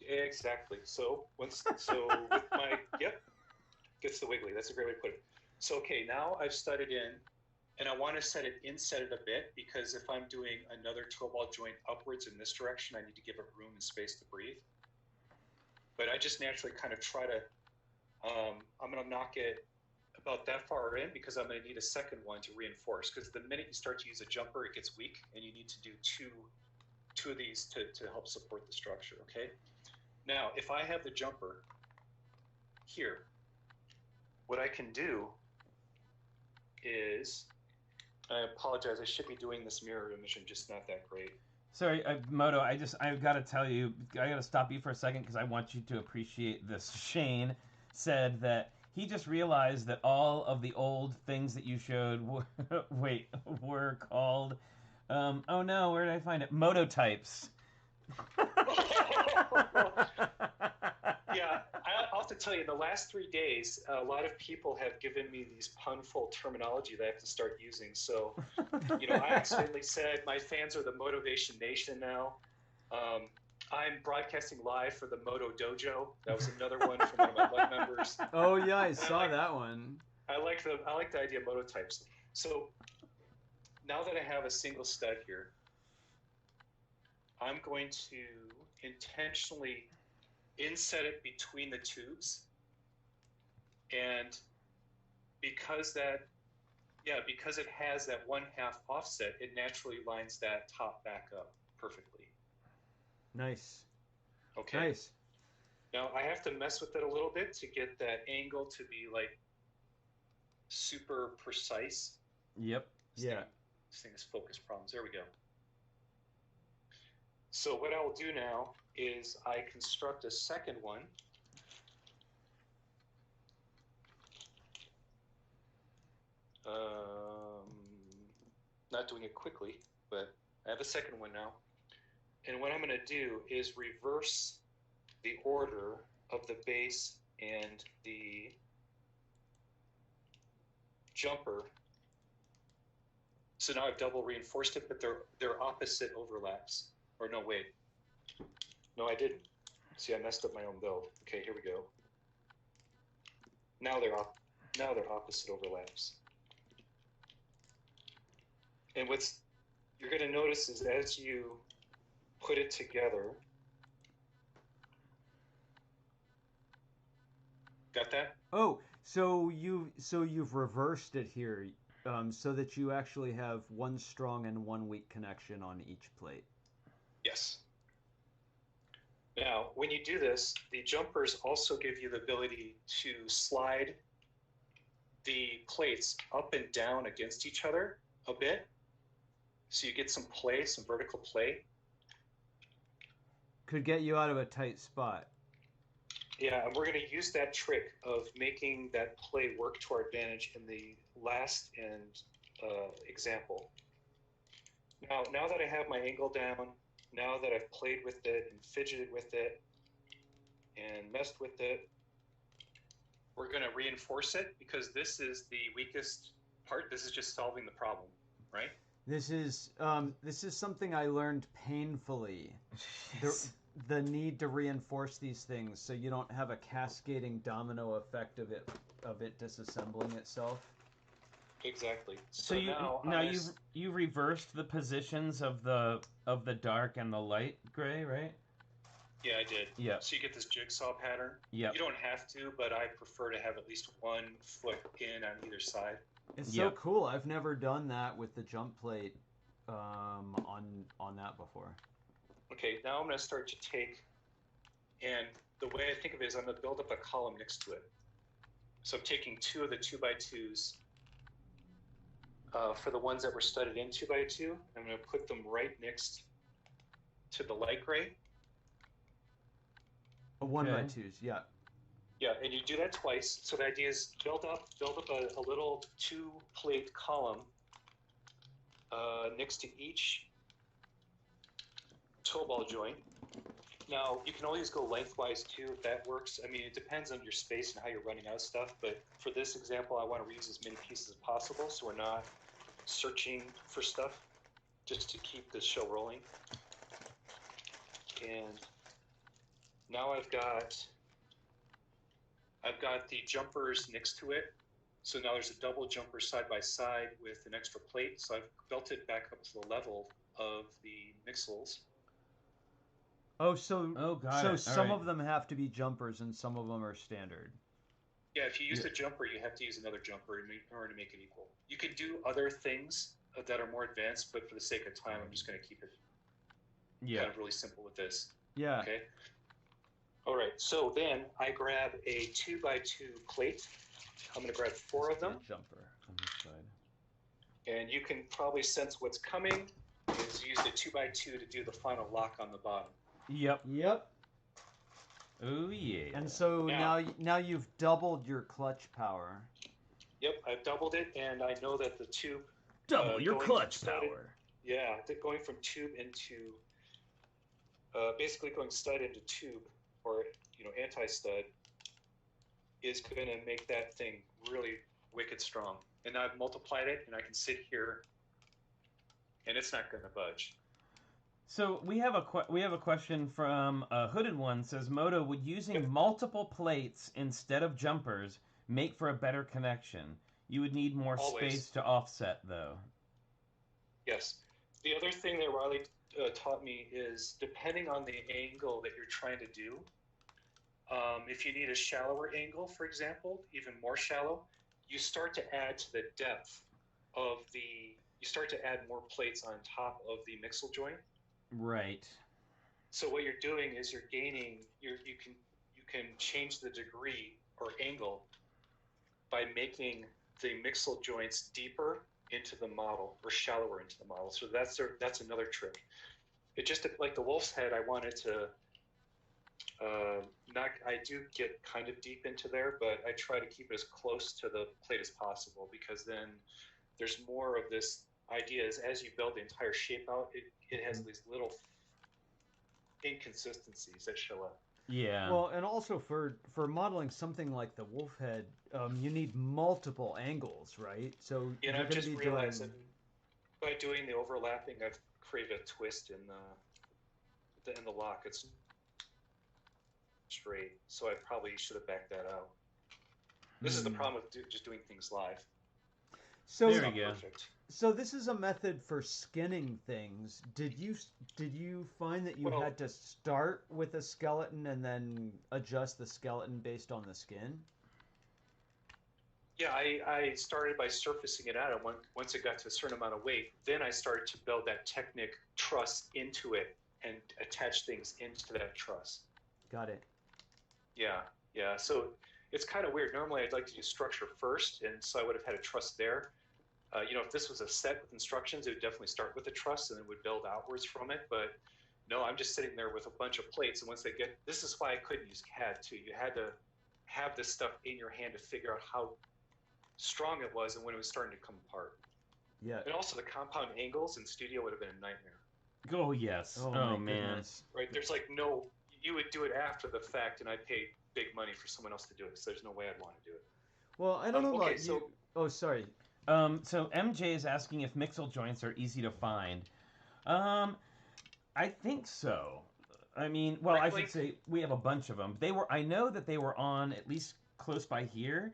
Exactly. So with my gets the wiggly. That's a great way to put it. So okay, now I've studded in, and I want to set it a bit, because if I'm doing another toe ball joint upwards in this direction, I need to give it room and space to breathe. But I just naturally kind of try to. I'm going to knock it about that far in, because I'm going to need a second one to reinforce. Because the minute you start to use a jumper, it gets weak, and you need to do two of these to help support the structure. Okay. Now, if I have the jumper here, what I can do is, I apologize, I should be doing this mirror image, I'm just not that great. Sorry, Moto, I've got to tell you, I got to stop you for a second because I want you to appreciate this. Shane said that he just realized that all of the old things that you showed were called, oh no, where did I find it? Moto types. Yeah, I'll have to tell you, the last 3 days, a lot of people have given me these punful terminology that I have to start using. So, I accidentally said my fans are the Motivation Nation now. I'm broadcasting live for the Moto Dojo. That was another one from one of my blood members. Oh yeah, I saw that one. I like the idea of moto types. So now that I have a single stud here, I'm going to intentionally inset it between the tubes, and because it has that 1/2 offset, it naturally lines that top back up perfectly. Nice. Okay. Nice. Now I have to mess with it a little bit to get that angle to be like super precise. Yep. This thing has focus problems. There we go. So what I'll do now is I construct a second one. Not doing it quickly, but I have a second one now. And what I'm going to do is reverse the order of the base and the jumper. So now I've double reinforced it, but they're opposite overlaps. Or no, wait. No, I didn't. See, I messed up my own build. Okay, here we go. Now they're opposite overlaps. And what's you're going to notice is as you put it together. Got that? Oh, so you've reversed it here, so that you actually have one strong and one weak connection on each plate. Yes. Now, when you do this, the jumpers also give you the ability to slide the plates up and down against each other a bit. So you get some play, some vertical play. Could get you out of a tight spot. Yeah, and we're going to use that trick of making that play work to our advantage in the last example. Now that I have my angle down, now that I've played with it and fidgeted with it and messed with it, we're going to reinforce it because this is the weakest part. This is just solving the problem, right? This is something I learned painfully. The need to reinforce these things so you don't have a cascading domino effect of it disassembling itself. Exactly. So you reversed the positions of the dark and the light gray, right? Yeah, I did. Yeah. So you get this jigsaw pattern. Yeah. You don't have to, but I prefer to have at least 1 foot in on either side. It's so cool. I've never done that with the jump plate on that before. Okay, now I'm going to start to take, and the way I think of it is I'm going to build up a column next to it. So I'm taking 2 of the 2x2s for the ones that were studded in 2x2. I'm going to put them right next to the light gray. 1x2s, yeah. Yeah, and you do that twice. So the idea is build up a little 2-plate column next to each toe ball joint. Now, you can always go lengthwise too if that works. I mean, it depends on your space and how you're running out of stuff, but for this example, I want to reuse as many pieces as possible so we're not searching for stuff just to keep this show rolling. And now I've got the jumpers next to it. So now there's a double jumper side by side with an extra plate. So I've built it back up to the level of the mixels. Oh, so got it. Some of them have to be jumpers and some of them are standard. Yeah, if you use a jumper, you have to use another jumper in order to make it equal. You can do other things that are more advanced, but for the sake of time, I'm just going to keep it kind of really simple with this. Yeah. Okay. All right. So then I grab a 2x2 plate. I'm going to grab 4 of them. Jumper on this side. And you can probably sense what's coming. Is use the 2x2 to do the final lock on the bottom. Yep. Oh yeah. And so now you've doubled your clutch power. Yep, I've doubled it, and I know that the tube. Double your clutch power. Yeah, going from tube into basically going stud into tube, or anti-stud, is going to make that thing really wicked strong. And I've multiplied it, and I can sit here, and it's not going to budge. So we have a question from Hooded One. Says, Moto, would using multiple plates instead of jumpers make for a better connection? You would need more space to offset, though. Yes. The other thing that Riley taught me is, depending on the angle that you're trying to do, if you need a shallower angle, for example, even more shallow, you start to add to the depth of you start to add more plates on top of the mixel joint. Right. So what you're doing is you're gaining, you can change the degree or angle by making the mixel joints deeper into the model or shallower into the model. So that's another trick. It just like the wolf's head, I wanted to I do get kind of deep into there, but I try to keep it as close to the plate as possible, because then there's more of this idea as you build the entire shape out, it has these little inconsistencies that show up. Yeah. Well, and also for modeling something like the wolf head, you need multiple angles, right? So And you're I've going to just be realized doing... that by doing the overlapping, I've created a twist in the lock. It's straight, so I probably should have backed that out. This is the problem with just doing things live. So there you go. Perfect. So this is a method for skinning things. Did you find that you had to start with a skeleton and then adjust the skeleton based on the skin? Yeah, I started by surfacing it out, and once it got to a certain amount of weight, then I started to build that Technic truss into it and attach things into that truss. Got it. Yeah. So it's kind of weird. Normally, I'd like to do structure first, and so I would have had a truss there. If this was a set with instructions, it would definitely start with a truss and then would build outwards from it. But no, I'm just sitting there with a bunch of plates, and once they get, this is why I couldn't use CAD too. You had to have this stuff in your hand to figure out how strong it was and when it was starting to come apart. Yeah. And also the compound angles in studio would have been a nightmare. Oh yes. Oh man. Goodness. Right? There's like no, you would do it after the fact, and I paid big money for someone else to do it, so there's no way I'd want to do it. Well, I don't know okay, about so, you. Oh, sorry. So MJ is asking if mixel joints are easy to find. I think so. I mean, well, I should say we have a bunch of them. I know that they were on, at least close by here,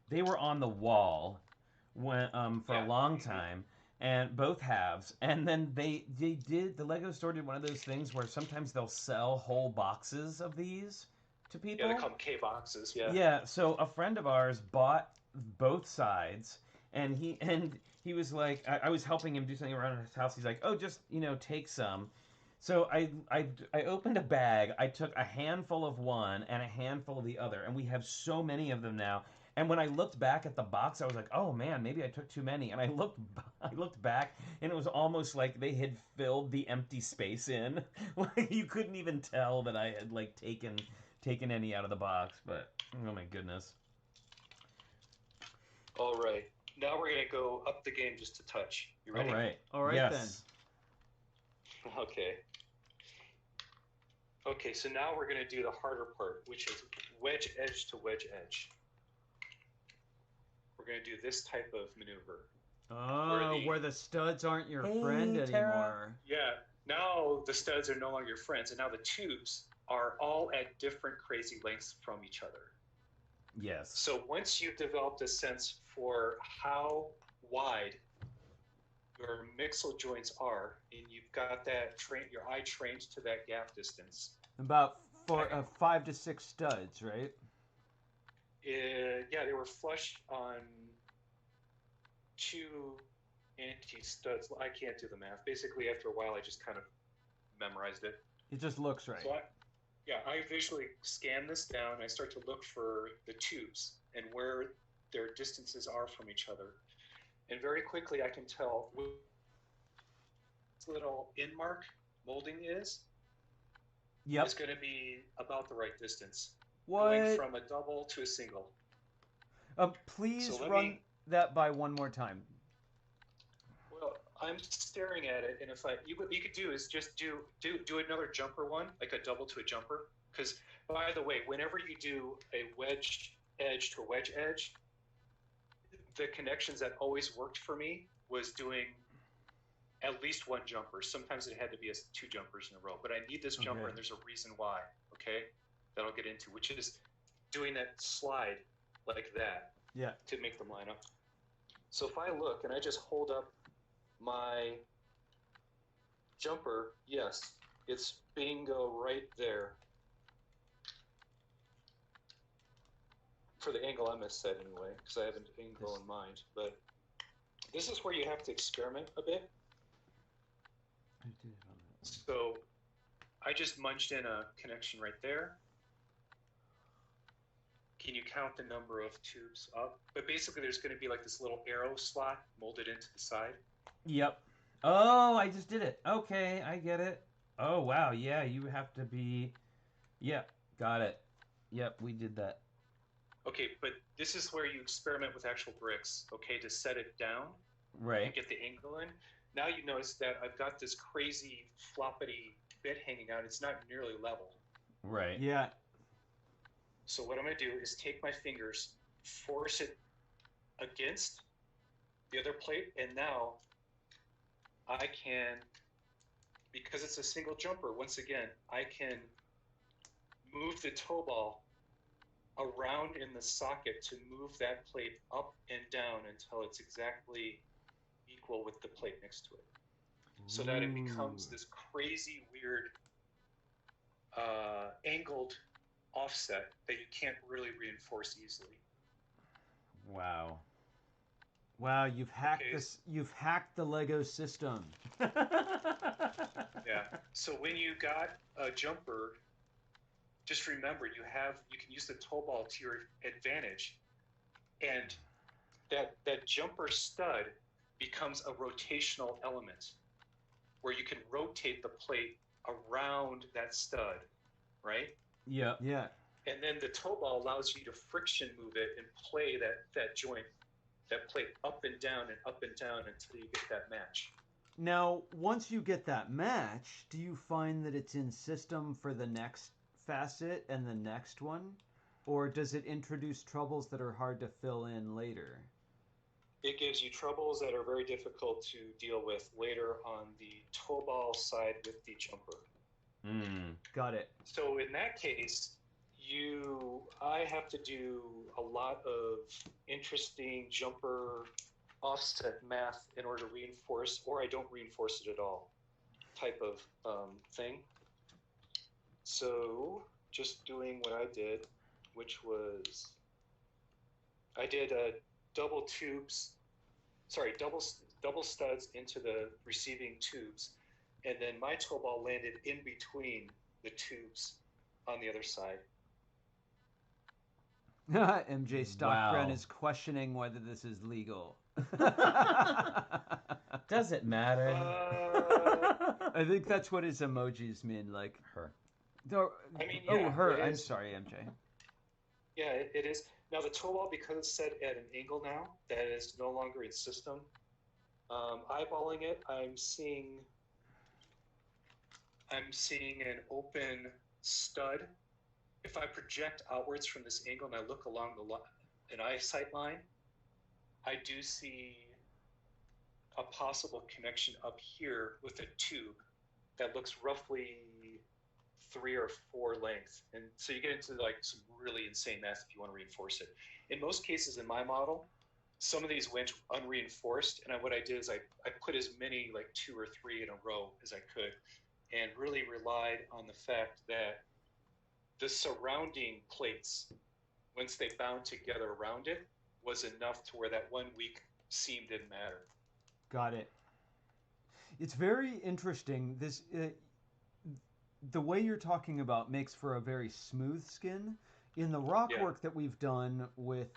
they were on the wall for a long time, and both halves. And then the Lego store did one of those things where sometimes they'll sell whole boxes of these to people. Yeah, they call them K boxes. Yeah. Yeah. So a friend of ours bought both sides, and he was like, I was helping him do something around his house. He's like, oh, just take some. So I opened a bag. I took a handful of one and a handful of the other, and we have so many of them now. And when I looked back at the box, I was like, oh man, maybe I took too many. And I looked back, and it was almost like they had filled the empty space in. Like you couldn't even tell that I had like taken any out of the box. But oh my goodness. All right. Now we're going to go up the game just a touch. You ready? All right yes. then. Okay, so now we're going to do the harder part, which is wedge edge to wedge edge. We're going to do this type of maneuver. Oh, where the studs aren't your friend anymore. Yeah, now the studs are no longer your friends, and now the tubes are all at different crazy lengths from each other. Yes. So once you've developed a sense for how wide your mixel joints are, and you've got that your eye trained to that gap distance. About 5 to 6 studs, right? Yeah, they were flush on 2 anti-studs. I can't do the math. Basically, after a while, I just kind of memorized it. It just looks right. So I visually scan this down. I start to look for the tubes and where their distances are from each other. And very quickly, I can tell what this little in mark molding is. Yep. It's going to be about the right distance. What? Going from a double to a single. Please run that by one more time. Well, I'm staring at it, and what you could do is just do another jumper one, like a double to a jumper. Because, by the way, whenever you do a wedge edge to a wedge edge, the connections that always worked for me was doing at least one jumper. Sometimes it had to be 2 jumpers in a row, but I need this jumper, and there's a reason why. Okay, that I'll get into, which is doing that slide like that. Yeah. To make them line up. So if I look and I just hold up my jumper, yes, it's bingo right there. For the angle I set anyway, because I have an angle in mind. But this is where you have to experiment a bit. So I just munched in a connection right there. can you count the number of tubes up? But basically, there's going to be like this little arrow slot molded into the side. Yep. Oh, I just did it. Okay, I get it. Oh, wow. Yeah, you have to be... Yep, got it. Yep, we did that. Okay, but this is where you experiment with actual bricks, okay, to set it down. Right. And get the angle in. Now you notice that I've got this crazy floppity bit hanging out. It's not nearly level. Right. Yeah. So what I'm going to do is take my fingers, force it against the other plate, and now I can, because it's a single jumper, once again, I can move the toe ball around in the socket to move that plate up and down until it's exactly equal with the plate next to it. So that it becomes this crazy, weird, angled offset that you can't really reinforce easily. Wow. Wow, you've hacked this. You've hacked the Lego system. Yeah. So when you got a jumper, just remember you can use the toe ball to your advantage, and that jumper stud becomes a rotational element where you can rotate the plate around that stud, right? Yeah. Yeah. And then the toe ball allows you to friction move it and play that joint, that plate up and down until you get that match. Now, once you get that match, do you find that it's in system for the next facet and the next one? Or does it introduce troubles that are hard to fill in later? It gives you troubles that are very difficult to deal with later on the toe ball side with the jumper. Got it. So in that case, I have to do a lot of interesting jumper offset math in order to reinforce, or I don't reinforce it at all type of thing. So just doing what I did, which was I did double studs into the receiving tubes, and then my toe ball landed in between the tubes on the other side. MJ Stockbrand is questioning whether this is legal. Does it matter? I think that's what his emojis mean, like her. I mean, yeah, her. I'm sorry, MJ. Yeah, it is. Now the toe ball, because it's set at an angle now, that is no longer in system. Eyeballing it, I'm seeing an open stud. If I project outwards from this angle and I look along an eyesight line, I do see a possible connection up here with a tube that looks roughly 3 or 4 length. And so you get into like some really insane math if you want to reinforce it. In most cases in my model, some of these went unreinforced, and what I did is I put as many, like 2 or 3 in a row as I could, and really relied on the fact that the surrounding plates, once they bound together around it, was enough to where that one weak seam didn't matter. Got it. It's very interesting. This the way you're talking about makes for a very smooth skin. In the rock work that we've done with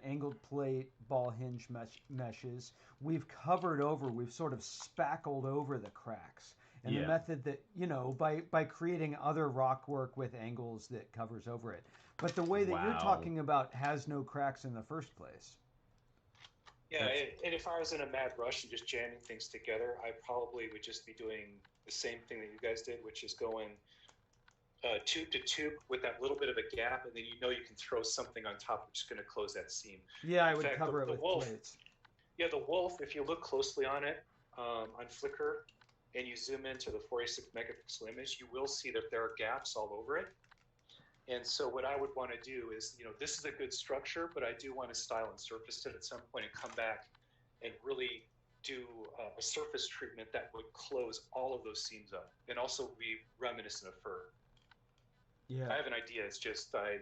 angled plate ball hinge meshes, we've sort of spackled over the cracks. And the method that, by creating other rock work with angles that covers over it. But the way that you're talking about has no cracks in the first place. Yeah, and if I was in a mad rush and just jamming things together, I probably would just be doing the same thing that you guys did, which is going tube to tube with that little bit of a gap, and then you can throw something on top which is going to close that seam. Yeah, I would cover it with plates. Yeah, the wolf, if you look closely on it, on Flickr, and you zoom into the 46 megapixel image, you will see that there are gaps all over it. And so what I would want to do is, this is a good structure, but I do want to style and surface it at some point and come back and really do a surface treatment that would close all of those seams up and also be reminiscent of fur. Yeah. I have an idea. It's just I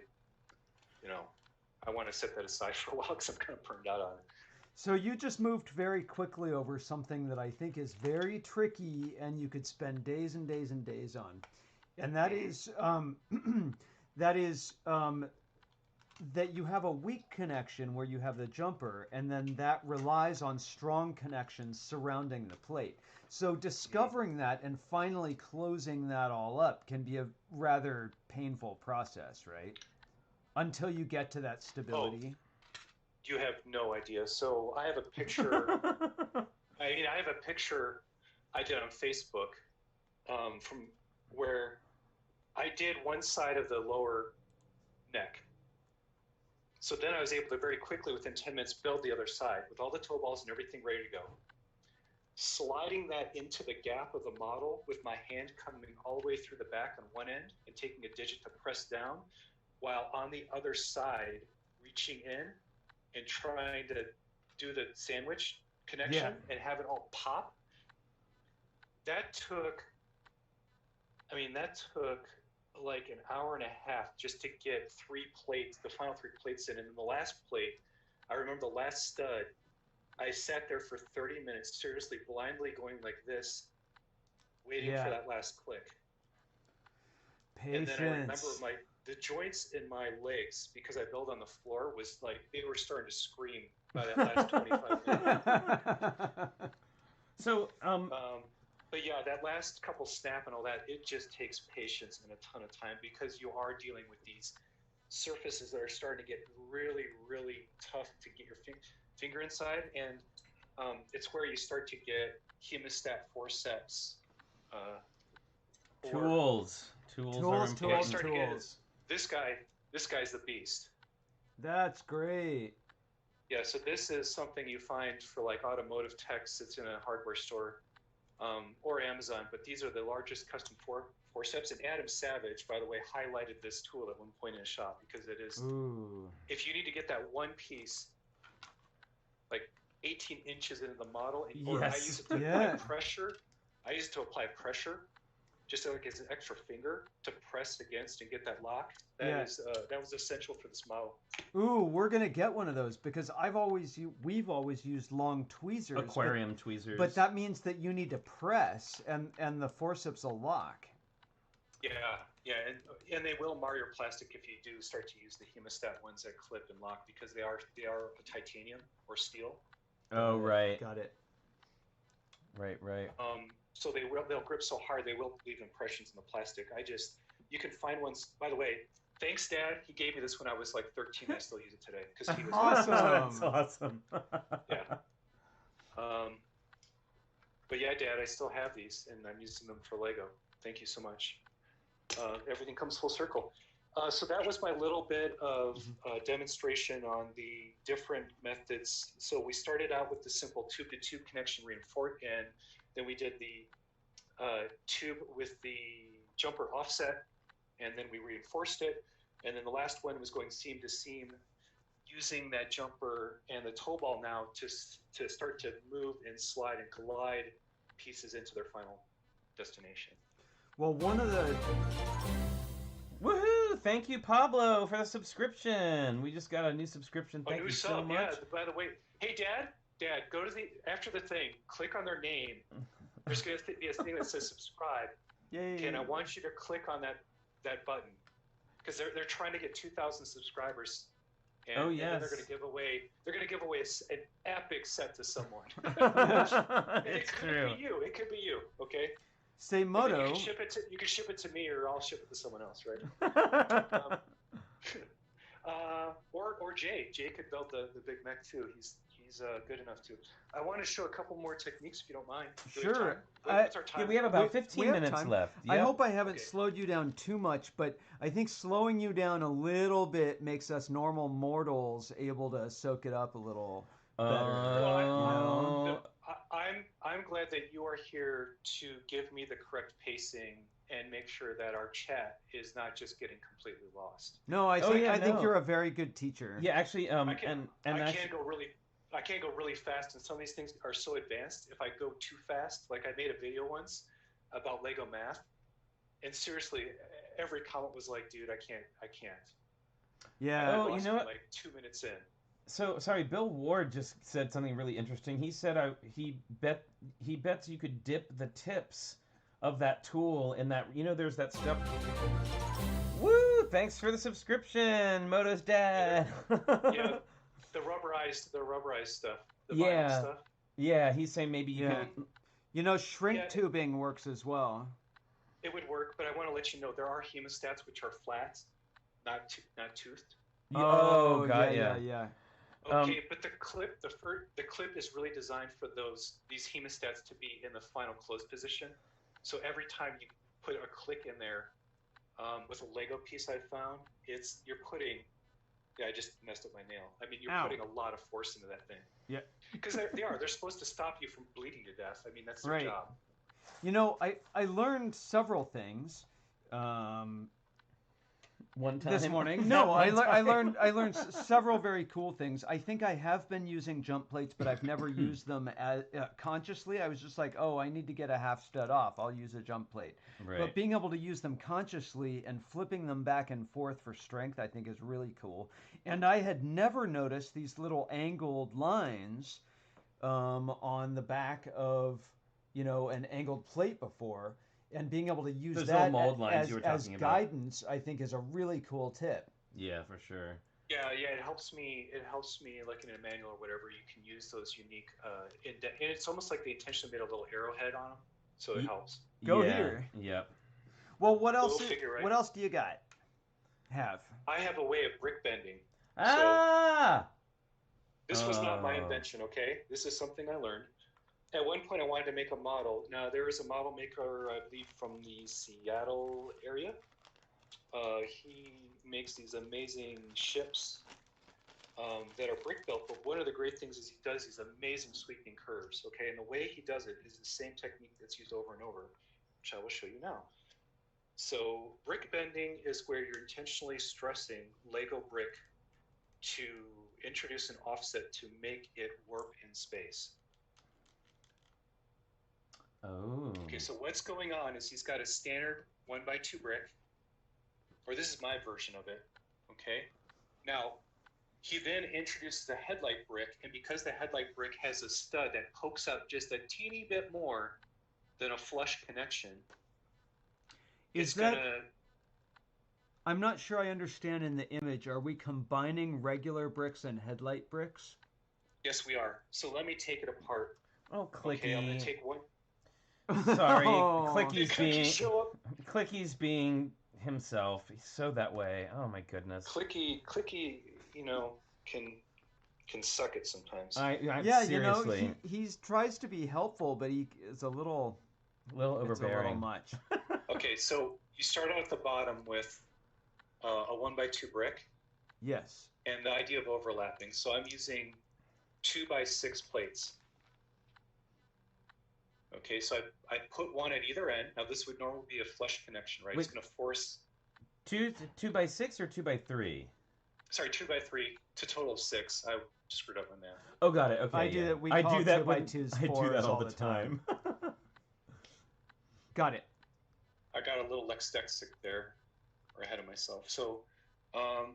want to set that aside for a while because I'm kind of burned out on it. So you just moved very quickly over something that I think is very tricky and you could spend days and days and days on. And that is that you have a weak connection where you have the jumper, and then that relies on strong connections surrounding the plate. So discovering that and finally closing that all up can be a rather painful process, right? Until you get to that stability. You have no idea. So I have a picture. I have a picture I did on Facebook from where I did one side of the lower neck. So then I was able to very quickly, within 10 minutes, build the other side with all the toe balls and everything ready to go. Sliding that into the gap of the model with my hand coming all the way through the back on one end and taking a digit to press down, while on the other side reaching in and trying to do the sandwich connection and have it all pop. That took like an hour and a half just to get the final three plates in. And then the last plate, I remember the last stud, I sat there for 30 minutes, seriously, blindly going like this, waiting for that last click. Patience. And then I remember the joints in my legs, because I built on the floor, was like, they were starting to scream by that last 25 minutes. So, but yeah, that last couple snap and all that, it just takes patience and a ton of time, because you are dealing with these surfaces that are starting to get really, really tough to get your finger inside. And it's where you start to get hemostat forceps. Tools are important. This guy's the beast. That's great. Yeah, so this is something you find for like automotive techs. It's in a hardware store or Amazon, but these are the largest custom forceps. And Adam Savage, by the way, highlighted this tool at one point in his shop, because it is, if you need to get that one piece like 18 inches into the model, or I use it to apply pressure. I use it to apply pressure, just like as an extra finger to press against and get that lock. That was essential for this model. Ooh, we're gonna get one of those, because we've always used long tweezers, aquarium tweezers. But that means that you need to press, and the forceps will lock. Yeah, and they will mar your plastic if you do start to use the hemostat ones that clip and lock, because they are a titanium or steel. Oh, right. Got it. Right. So they'll grip so hard they will leave impressions in the plastic. You can find ones. By the way, thanks, Dad. He gave me this when I was like 13. I still use it today because he was awesome. That's awesome. Yeah. But yeah, Dad, I still have these, and I'm using them for Lego. Thank you so much. Everything comes full circle. So that was my little bit of demonstration on the different methods. So we started out with the simple tube-to-tube connection reinforced, and then we did the tube with the jumper offset, and then we reinforced it. And then the last one was going seam to seam, using that jumper and the toe ball now to start to move and slide and collide pieces into their final destination. Well, one of the... Woohoo! Thank you, Pablo, for the subscription. We just got a new subscription. Thank you so much. Yeah, by the way, hey, Dad, go to after the thing, click on their name. There's going to be a thing that says subscribe. Yay. And I want you to click on that button, because they're trying to get 2,000 subscribers. And, and then they're going to give away an epic set to someone. It could be you. Okay. Say Moto. You can ship it to me, or I'll ship it to someone else, right? Or Jay. Jay could build the big mech too. He's good enough to. I want to show a couple more techniques if you don't mind. Sure. What's our time? Yeah, we have about 15 minutes left. Yep. I hope I haven't slowed you down too much, but I think slowing you down a little bit makes us normal mortals able to soak it up a little better. I'm glad that you are here to give me the correct pacing and make sure that our chat is not just getting completely lost. No, I think you're a very good teacher. Yeah, actually, I can't go really fast, and some of these things are so advanced. If I go too fast, like I made a video once about Lego math, and seriously, every comment was like, "Dude, I can't." Yeah. Oh, you know what? Like 2 minutes in. So sorry, Bill Ward just said something really interesting. He said he bets you could dip the tips of that tool in that, there's that stuff. Woo! thanks for the subscription, Moto's dad. Yeah, the rubberized stuff. The vinyl stuff. Yeah, he's saying maybe you can. You know, shrink tubing works as well. It would work, but I want to let you know there are hemostats which are flat, not toothed. Oh, got yeah. Okay, but the clip is really designed for these hemostats to be in the final close position. So every time you put a click in there, with a Lego piece I found, you're putting. Yeah, I just messed up my nail. I mean, you're putting a lot of force into that thing. Yeah. Because they're supposed to stop you from bleeding to death. I mean, that's their job. You know, I learned several things. One time this morning. No, I learned several very cool things. I think I have been using jump plates, but I've never used them as consciously. I was just like, oh, I need to get a half stud off. I'll use a jump plate. Right. But being able to use them consciously and flipping them back and forth for strength, I think is really cool. And I had never noticed these little angled lines on the back of, an angled plate before. And being able to use that as guidance, I think, is a really cool tip. Yeah, for sure. Yeah, it helps me. Like in a manual or whatever, you can use those unique. And it's almost like they intentionally made a little arrowhead on them, so it helps. Go here. Yep. Well, what else? What else do you got? I have a way of brick bending. Ah. So this was not my invention. Okay, this is something I learned. At one point, I wanted to make a model. Now, there is a model maker, I believe, from the Seattle area. He makes these amazing ships that are brick built. But one of the great things is he does these amazing sweeping curves. Okay, and the way he does it is the same technique that's used over and over, which I will show you now. So, brick bending is where you're intentionally stressing Lego brick to introduce an offset to make it warp in space. Oh. Okay, so what's going on is he's got a standard 1x2 brick, or this is my version of it. Okay, now he then introduces a headlight brick, and because the headlight brick has a stud that pokes up just a teeny bit more than a flush connection, I'm not sure I understand in the image. Are we combining regular bricks and headlight bricks? Yes, we are. So let me take it apart. Oh, Clicky. Okay, I'm going to take one. Sorry, Clicky's being himself. He's so that way. Oh my goodness. Clicky, can suck it sometimes. Seriously. He tries to be helpful, but he is a little overbearing. It's a little much. Okay, so you start out at the bottom with a 1x2 brick. Yes. And the idea of overlapping. So I'm using 2x6 plates. Okay, so I put one at either end. Now this would normally be a flush connection, right? It's going to force 2x6 or 2x3. Sorry, 2x3 to total of 6. I screwed up my math. Oh, got it. Okay, I do that. I do that all the time. Got it. I got a little Lexdexic there, or ahead of myself. So, the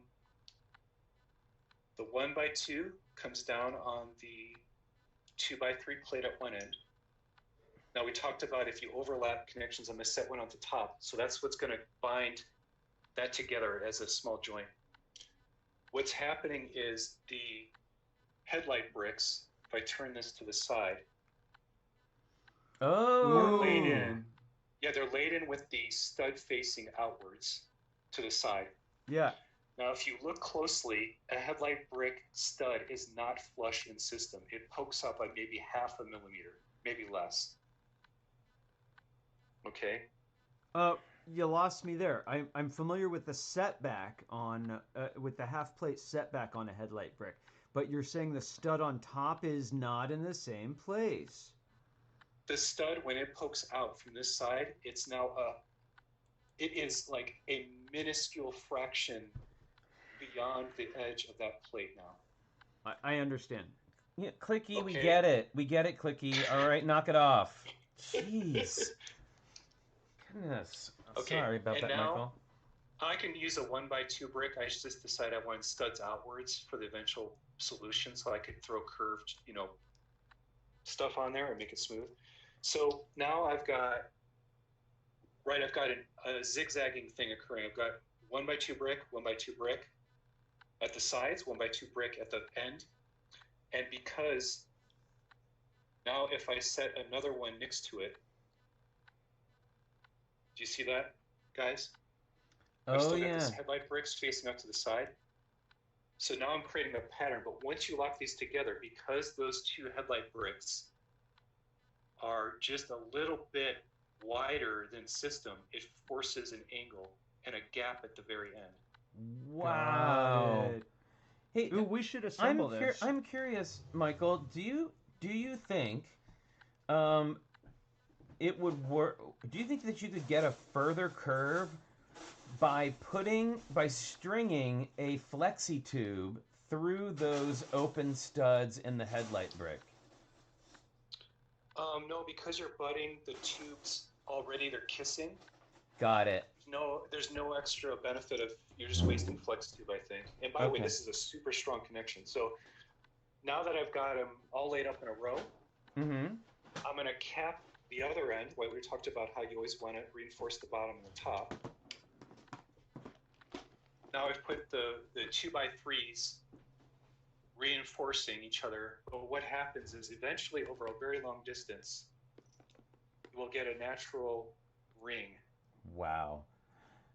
1x2 comes down on the 2x3 plate at one end. Now we talked about if you overlap connections, I'm going to set one on the top. So that's what's going to bind that together as a small joint. What's happening is the headlight bricks, if I turn this to the side, they're laid in. Yeah, they're laid in with the stud facing outwards to the side. Yeah. Now, if you look closely, a headlight brick stud is not flush in system. It pokes up by maybe 0.5 millimeter, maybe less. Okay. You lost me there. I'm familiar with the setback on with the half plate setback on a headlight brick, but you're saying the stud on top is not in the same place. The stud, when it pokes out from this side, it's now it is like a minuscule fraction beyond the edge of that plate now. I understand. Yeah, Clicky, okay. We get it. We get it, Clicky. All right, knock it off. Jeez. Goodness. Okay. Sorry about that, now, Michael. I can use a 1x2 brick. I just decided I wanted studs outwards for the eventual solution, so I could throw curved, stuff on there and make it smooth. So now I've got a zigzagging thing occurring. I've got 1x2 brick, 1x2 brick at the sides, 1x2 brick at the end. And because now if I set another one next to it, do you see that, guys? I've still got this headlight bricks facing out to the side. So now I'm creating a pattern, but once you lock these together, because those two headlight bricks are just a little bit wider than system, it forces an angle and a gap at the very end. Wow. Hey, ooh, we should assemble this. I'm curious, Michael. Do you think it would work? Do you think that you could get a further curve by stringing a flexi tube through those open studs in the headlight brick? No, because you're butting the tubes already, they're kissing. Got it. No, there's no extra benefit of, you're just wasting flex tube, I think. And by the way, this is a super strong connection. So now that I've got them all laid up in a row, I'm going to cap the other end. What we talked about, how you always want to reinforce the bottom and the top. Now I've put the 2x3s reinforcing each other. But what happens is eventually over a very long distance, you will get a natural ring. Wow.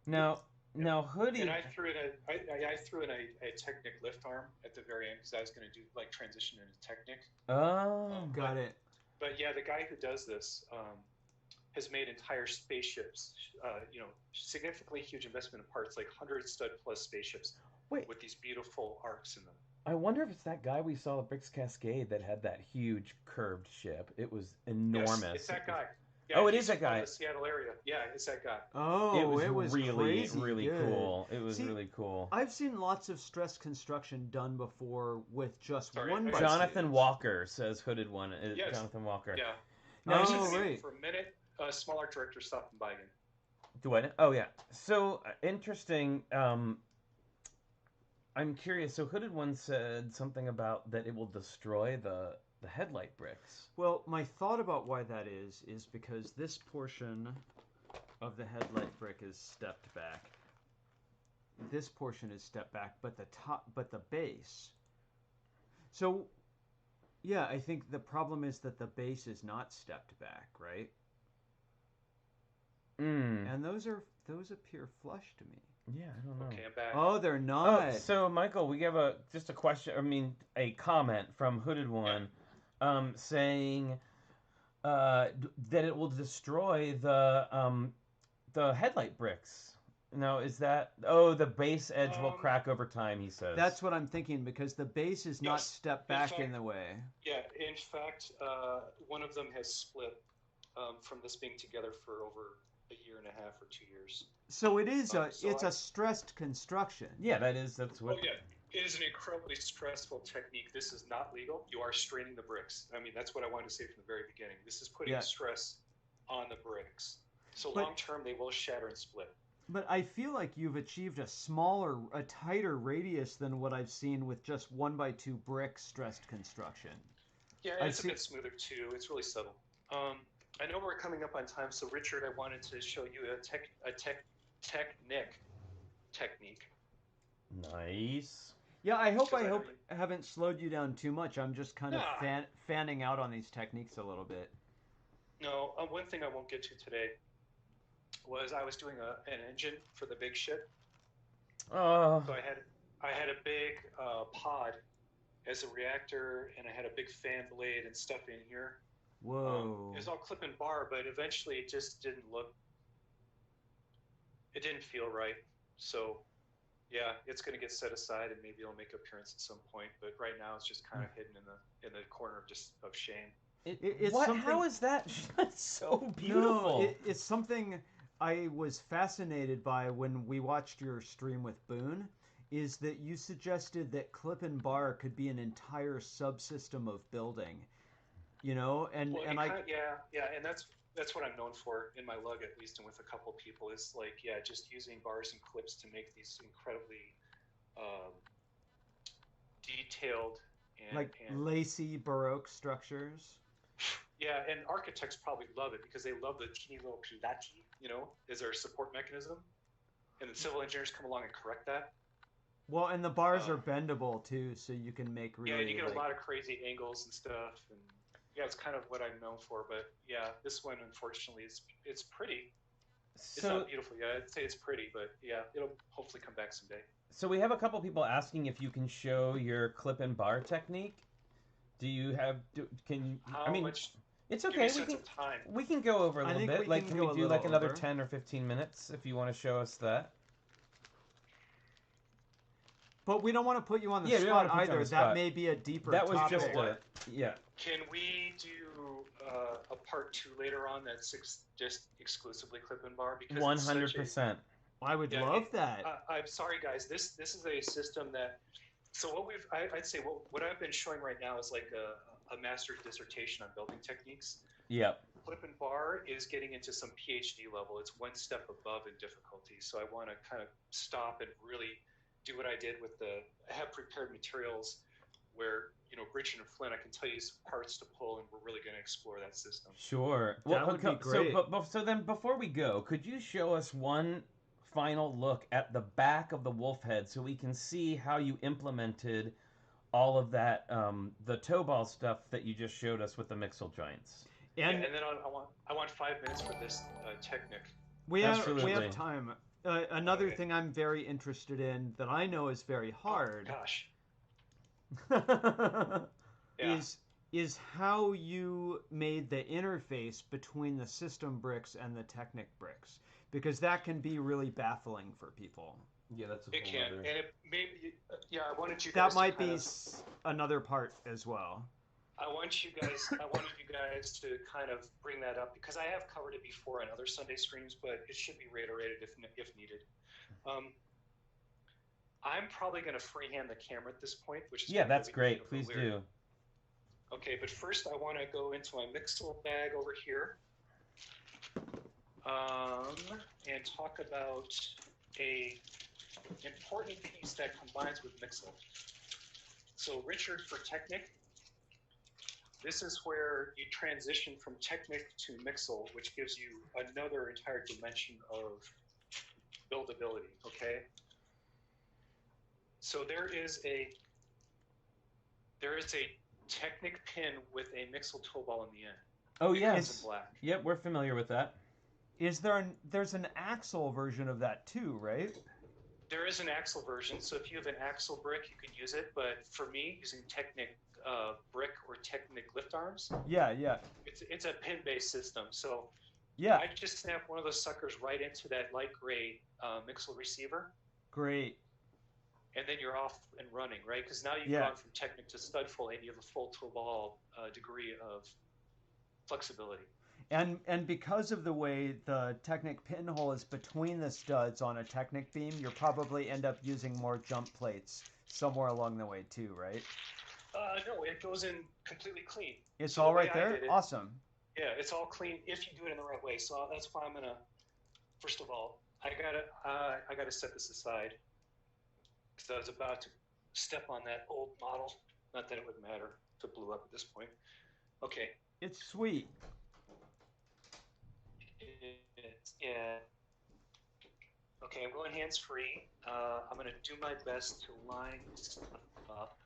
Now Hoodie. And I threw in a Technic lift arm at the very end because I was going to do like transition into Technic. Oh, got it. But yeah, the guy who does this has made entire spaceships. Significantly huge investment in parts, like 100 stud plus spaceships. Wait. With these beautiful arcs in them. I wonder if it's that guy we saw at Bricks Cascade that had that huge curved ship. It was enormous. Yes, it's that guy. Yeah, oh, it is that guy. The Seattle area. Yeah, it's that guy. Oh, it was really, crazy really good. cool. It was really cool. I've seen lots of stress construction done before with just one. Jonathan Walker says Hooded One. Yes. Jonathan Walker. Yeah. Now, right. For a minute, small art director stopped by again. Do I? Oh yeah. So interesting. I'm curious. So Hooded One said something about that it will destroy the headlight bricks. Well, my thought about why that is because this portion of the headlight brick is stepped back. This portion is stepped back, but the base. So, yeah, I think the problem is that the base is not stepped back, right? And those appear flush to me. Yeah, I don't know. Okay, I'm back. Oh, they're not. Oh, so Michael, we have just a question. I mean, a comment from Hooded One. Yeah. Saying that it will destroy the headlight bricks. Now, is that... Oh, the base edge will crack over time, he says. That's what I'm thinking, because the base is not stepped back in the way. Yeah, in fact, one of them has split from this being together for over a year and a half or 2 years. So it is it's a stressed construction. Yeah, that's what... Oh, yeah. It is an incredibly stressful technique. This is not legal. You are straining the bricks. I mean, that's what I wanted to say from the very beginning. This is putting stress on the bricks. So long term, they will shatter and split. But I feel like you've achieved a tighter radius than what I've seen with just 1x2 brick stressed construction. Yeah, it's a bit smoother too. It's really subtle. I know we're coming up on time, so Richard, I wanted to show you a technique. Nice. Yeah, I hope I haven't slowed you down too much. I'm just kind of fanning out on these techniques a little bit. No, one thing I won't get to today was I was doing an engine for the big ship. So I had a big pod as a reactor, and I had a big fan blade and stuff in here. Whoa. It was all clip and bar, but eventually it just didn't feel right. So yeah, it's going to get set aside, and maybe it'll make an appearance at some point. But right now, it's just kind of hidden in the corner of shame. How is that? That's so beautiful. No, it's something I was fascinated by when we watched your stream with Boone. Is that you suggested that clip and bar could be an entire subsystem of building, and that's what I'm known for in my lug, at least, and with a couple people, is just using bars and clips to make these incredibly detailed and lacy Baroque structures. Yeah, and architects probably love it because they love the teeny little pilati, as their support mechanism. and the civil engineers come along and correct that. Well, and the bars are bendable too, so you can make really. Yeah, you get a lot of crazy angles and stuff, and yeah, it's kind of what I'm known for. But yeah, this one unfortunately it's pretty. It's not beautiful. Yeah, I'd say it's pretty, but yeah, it'll hopefully come back someday. So we have a couple people asking if you can show your clip and bar technique. Do you have? How much? It's okay. We can go over a little bit. Like, can we do like another 10 or 15 minutes if you want to show us that? But we don't want to put you on the spot either. That may be a deeper topic. That was just yeah. Can we do a part 2 later on that's just exclusively clip and bar? Because 100%. I would love that. I'm sorry, guys. This is a system that. So what I'd say what I've been showing right now is like a master's dissertation on building techniques. Yep. Clip and bar is getting into some PhD level. It's one step above in difficulty. So I want to kind of stop and really do what I did with I have prepared materials where, Richard and Flynn, I can tell you some parts to pull, and we're really going to explore that system. Sure. That would be great. So then before we go, could you show us one final look at the back of the wolf head so we can see how you implemented all of that, the toe ball stuff that you just showed us with the mixel joints? And then I want 5 minutes for this technique. We have time. Another thing I'm very interested in that I know is very hard. Oh, gosh. is how you made the interface between the system bricks and the Technic bricks, because that can be really baffling for people. Yeah, that's it can, and it maybe I wanted you guys. That might be another part as well. I wanted you guys to kind of bring that up because I have covered it before on other Sunday streams, but it should be reiterated if needed. I'm probably going to freehand the camera at this point, which is that's great. Please do. Okay, but first I want to go into my mixel bag over here and talk about a important piece that combines with mixel. So Richard, for Technic, this is where you transition from Technic to mixel, which gives you another entire dimension of buildability, okay? So there is a Technic pin with a mixel toe ball in the end. Oh yes. Black. Yep, we're familiar with that. There's an axle version of that too, right? There is an axle version. So if you have an axle brick, you can use it. But for me, using Technic brick or Technic lift arms. Yeah. It's a pin-based system. So I just snap one of those suckers right into that light gray mixel receiver. Great. And then you're off and running, right? Because now you've gone from Technic to stud full, and you have a full toe ball degree of flexibility. And because of the way the Technic pinhole is between the studs on a Technic beam, you'll probably end up using more jump plates somewhere along the way too, right? No, it goes in completely clean. It's all right there? Awesome. Yeah, it's all clean if you do it in the right way. So that's why I'm gonna, first of all, I gotta set this aside. Because I was about to step on that old model. Not that it would matter if it blew up at this point. Okay. It's sweet. Yeah. Okay, I'm going hands-free. I'm going to do my best to line stuff up.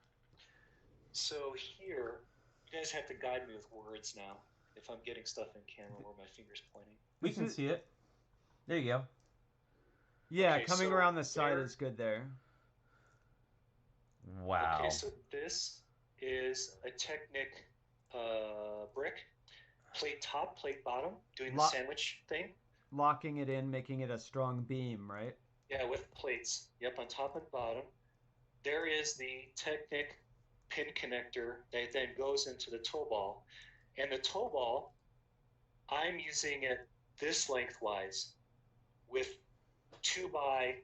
So here, you guys have to guide me with words now. If I'm getting stuff in camera where my finger's pointing. We can see it. There you go. Yeah, okay, coming around the side is good there. Wow. Okay, so this is a Technic brick. Plate top, plate bottom, doing the sandwich thing. Locking it in, making it a strong beam, right? Yeah, with plates. Yep, on top and bottom. There is the Technic pin connector that then goes into the toe ball. And the toe ball, I'm using it this lengthwise with 2x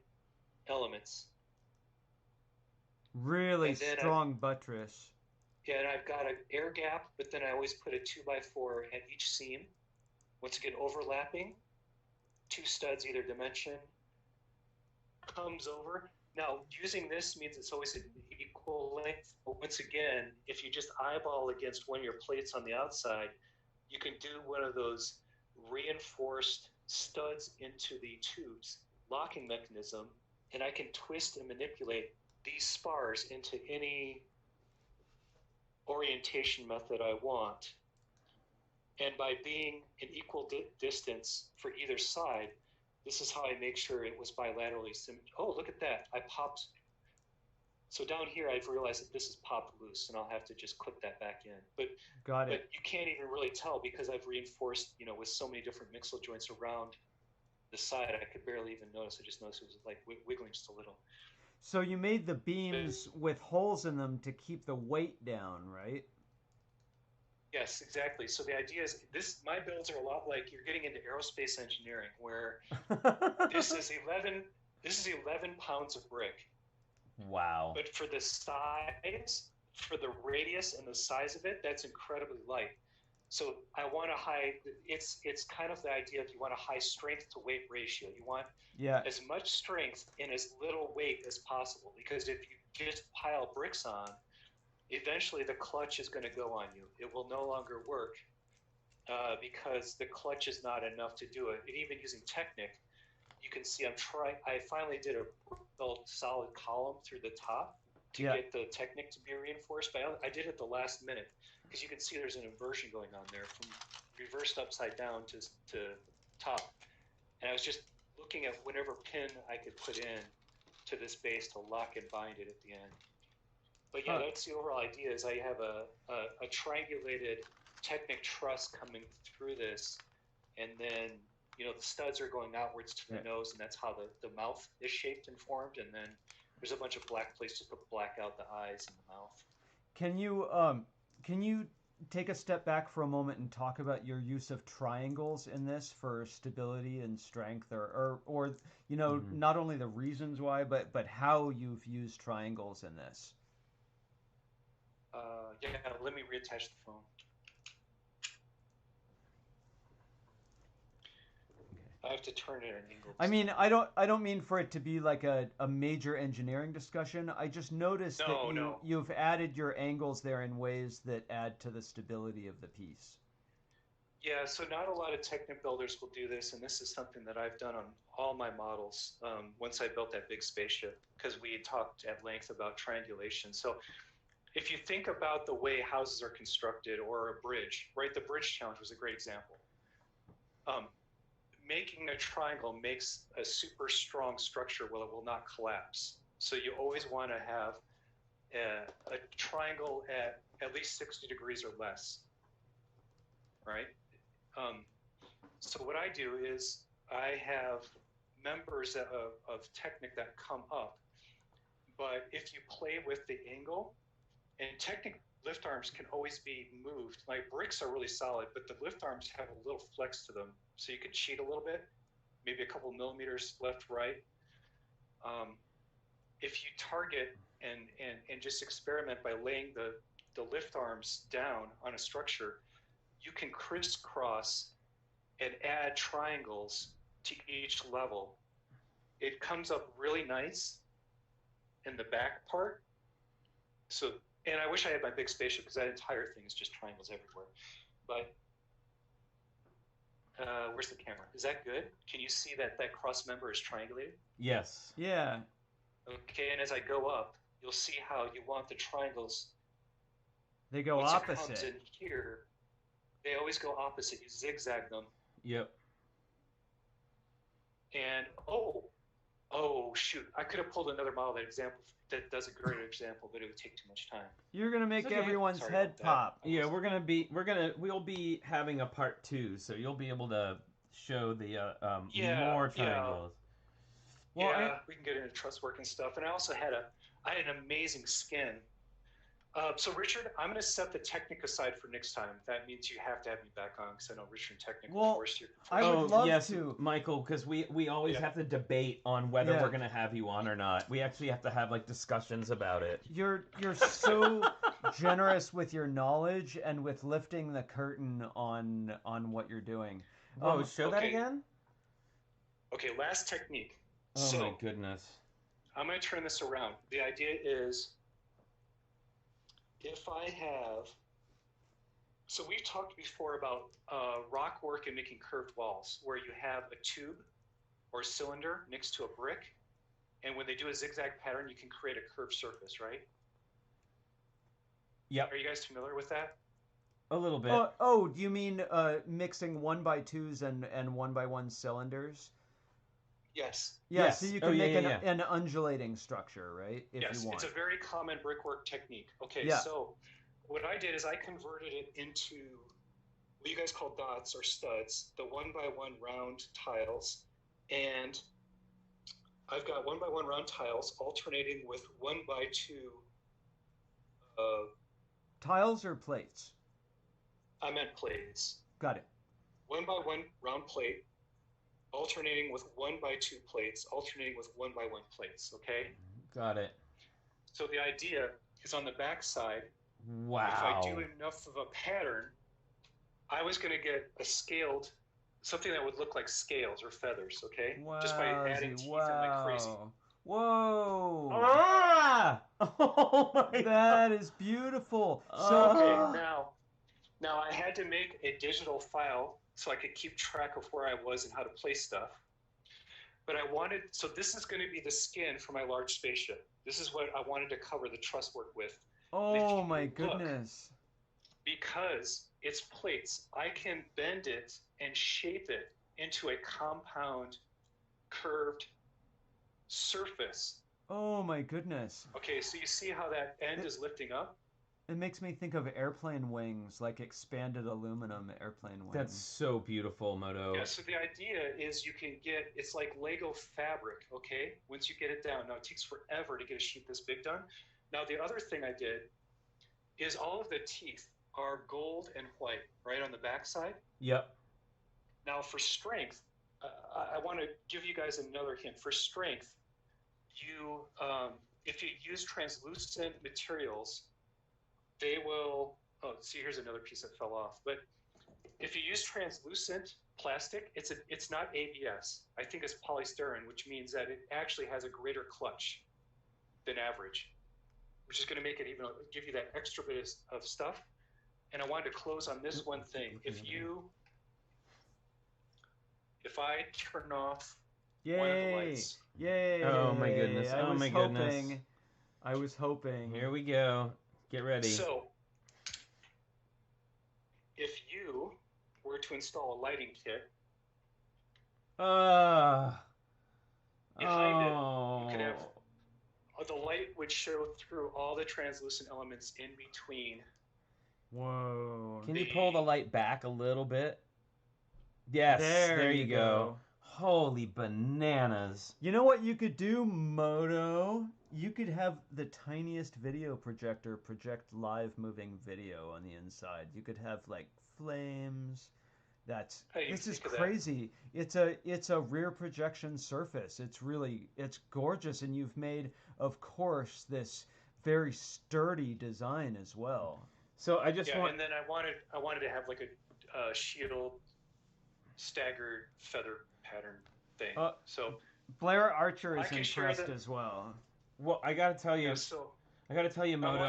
elements. Really strong buttress. Yeah, and I've got an air gap, but then I always put a 2x4 at each seam. Once again, overlapping. 2 studs either dimension. Comes over. Now, using this means it's always an equal length. But once again, if you just eyeball against one of your plates on the outside, you can do one of those reinforced studs into the tubes locking mechanism, and I can twist and manipulate these spars into any orientation method I want. And by being an equal distance for either side, this is how I make sure it was bilaterally symmetric. Oh, look at that. I popped. So down here, I've realized that this is popped loose, and I'll have to just clip that back in. But you can't even really tell because I've reinforced, with so many different mixel joints around the side, I could barely even notice. I just noticed it was like wiggling just a little. So you made the beams with holes in them to keep the weight down, right? Yes, exactly. So the idea is my builds are a lot like you're getting into aerospace engineering, where this is 11 pounds of brick. Wow. But for the size, for the radius and the size of it, that's incredibly light. So I want a high, it's kind of the idea of you want a high strength to weight ratio. You want as much strength in as little weight as possible, because if you just pile bricks on, eventually the clutch is going to go on you. It will no longer work because the clutch is not enough to do it. And even using Technic, you can see I finally did a solid column through the top to get the Technic to be reinforced, but I did it the last minute because you can see there's an inversion going on there from reversed upside down to top. And I was just looking at whatever pin I could put in to this base to lock and bind it at the end. But yeah, that's the overall idea. Is I have a triangulated Technic truss coming through this, and then the studs are going outwards to the nose, and that's how the mouth is shaped and formed. And then there's a bunch of black places to black out the eyes and the mouth. Can you take a step back for a moment and talk about your use of triangles in this for stability and strength, or not only the reasons why, but how you've used triangles in this? Yeah, let me reattach the phone. I have to turn it at an angle. I mean, I don't mean for it to be like a major engineering discussion. I just noticed that you've added your angles there in ways that add to the stability of the piece. Yeah, so not a lot of Technic builders will do this, and this is something that I've done on all my models once I built that big spaceship, because we talked at length about triangulation. So if you think about the way houses are constructed or a bridge, right? The bridge challenge was a great example. Making a triangle makes a super strong structure where it will not collapse. So you always want to have a triangle at least 60 degrees or less, right? So what I do is I have members of Technic that come up, but if you play with the angle, and Technic lift arms can always be moved. My bricks are really solid, but the lift arms have a little flex to them. So you could cheat a little bit, maybe a couple millimeters left, right. If you target and just experiment by laying the lift arms down on a structure, you can crisscross and add triangles to each level. It comes up really nice in the back part. So, and I wish I had my big spaceship because that entire thing is just triangles everywhere. But where's the camera? Is that good? Can you see that cross member is triangulated? Yes. Yeah. Okay, and as I go up, you'll see how you want the triangles. They go once opposite. It comes in here, they always go opposite. You zigzag them. Yep. And oh shoot! I could have pulled another model that does a great example, but it would take too much time. You're gonna make everyone's head pop. Yeah, we'll be having a part 2, so you'll be able to show the more triangles. Well, we can get into truss work and stuff. And I also had an amazing skin. So Richard, I'm going to set the Technic aside for next time. That means you have to have me back on because I know Richard and Technic will force you. I would love to, Michael, because we always have to debate on whether we're going to have you on or not. We actually have to have discussions about it. You're so generous with your knowledge and with lifting the curtain on what you're doing. Show that again. Okay, last technique. Oh my goodness. I'm going to turn this around. The idea is, if I have, so we've talked before about rock work and making curved walls, where you have a tube or cylinder next to a brick, and when they do a zigzag pattern, you can create a curved surface, right? Yep. Are you guys familiar with that? A little bit. Oh, do you mean mixing 1x2s and 1x1 cylinders? Yes. Yeah, Yes. so you Oh, can yeah, make yeah, an undulating structure, right? If Yes, you want. it's a very common brickwork technique. Okay, Yeah. so what I did is I converted it into what you guys call dots or studs, the 1x1 round tiles, and I've got 1x1 round tiles alternating with 1x2. Tiles or plates? I meant plates. Got it. 1x1 round plate, alternating with 1x2 plates, alternating with 1x1 plates. Okay. Got it. So the idea is on the back side. Wow. If I do enough of a pattern, I was going to get a scaled, something that would look like scales or feathers, okay? Wow. Just by adding teeth in like crazy. Whoa. Ah! Oh my That is beautiful. Okay, now I had to make a digital file so I could keep track of where I was and how to place stuff. But so this is going to be the skin for my large spaceship. This is what I wanted to cover the truss work with. Oh my goodness. Because it's plates, I can bend it and shape it into a compound, curved surface. Oh my goodness. Okay, so you see how that end is lifting up? It makes me think of airplane wings, like expanded aluminum airplane wings. That's so beautiful, Moto. Yeah, so the idea is it's like Lego fabric, okay? Once you get it down. Now, it takes forever to get a sheet this big done. Now, the other thing I did is all of the teeth are gold and white, right on the back side. Yep. Now, for strength, I want to give you guys another hint. For strength, if you use translucent materials, they will. Oh, see, here's another piece that fell off. But if you use translucent plastic, it's not ABS. I think it's polystyrene, which means that it actually has a greater clutch than average, which is going to make it give you that extra bit of stuff. And I wanted to close on this one thing. If I turn off one of the lights. Yay! Oh my goodness. Oh my goodness. I was hoping. Here we go. Get ready. So, if you were to install a lighting kit, behind it, you could have the light would show through all the translucent elements in between. Whoa. Can you pull the light back a little bit? Yes, there you go. Holy bananas. You know what you could do, Moto? You could have the tiniest video projector project live moving video on the inside. You could have like flames. This is crazy. It's a rear projection surface. It's gorgeous, and you've made, of course, this very sturdy design as well. So I just and then I wanted to have like a shield staggered feather pattern thing. So Blair Archer is impressed as well. Well, I gotta tell you, Moto. I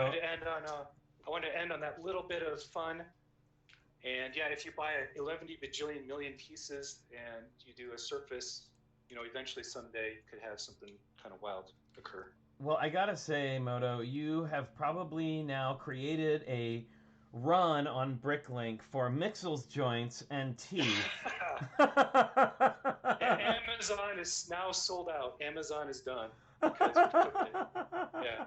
wanted to end on that little bit of fun. And yeah, if you buy 11 bajillion million pieces and you do a surface, eventually someday you could have something kind of wild occur. Well, I gotta say, Moto, you have probably now created a run on Bricklink for Mixel's joints and teeth. Amazon is now sold out. Amazon is done. Because we cooked it. Yeah.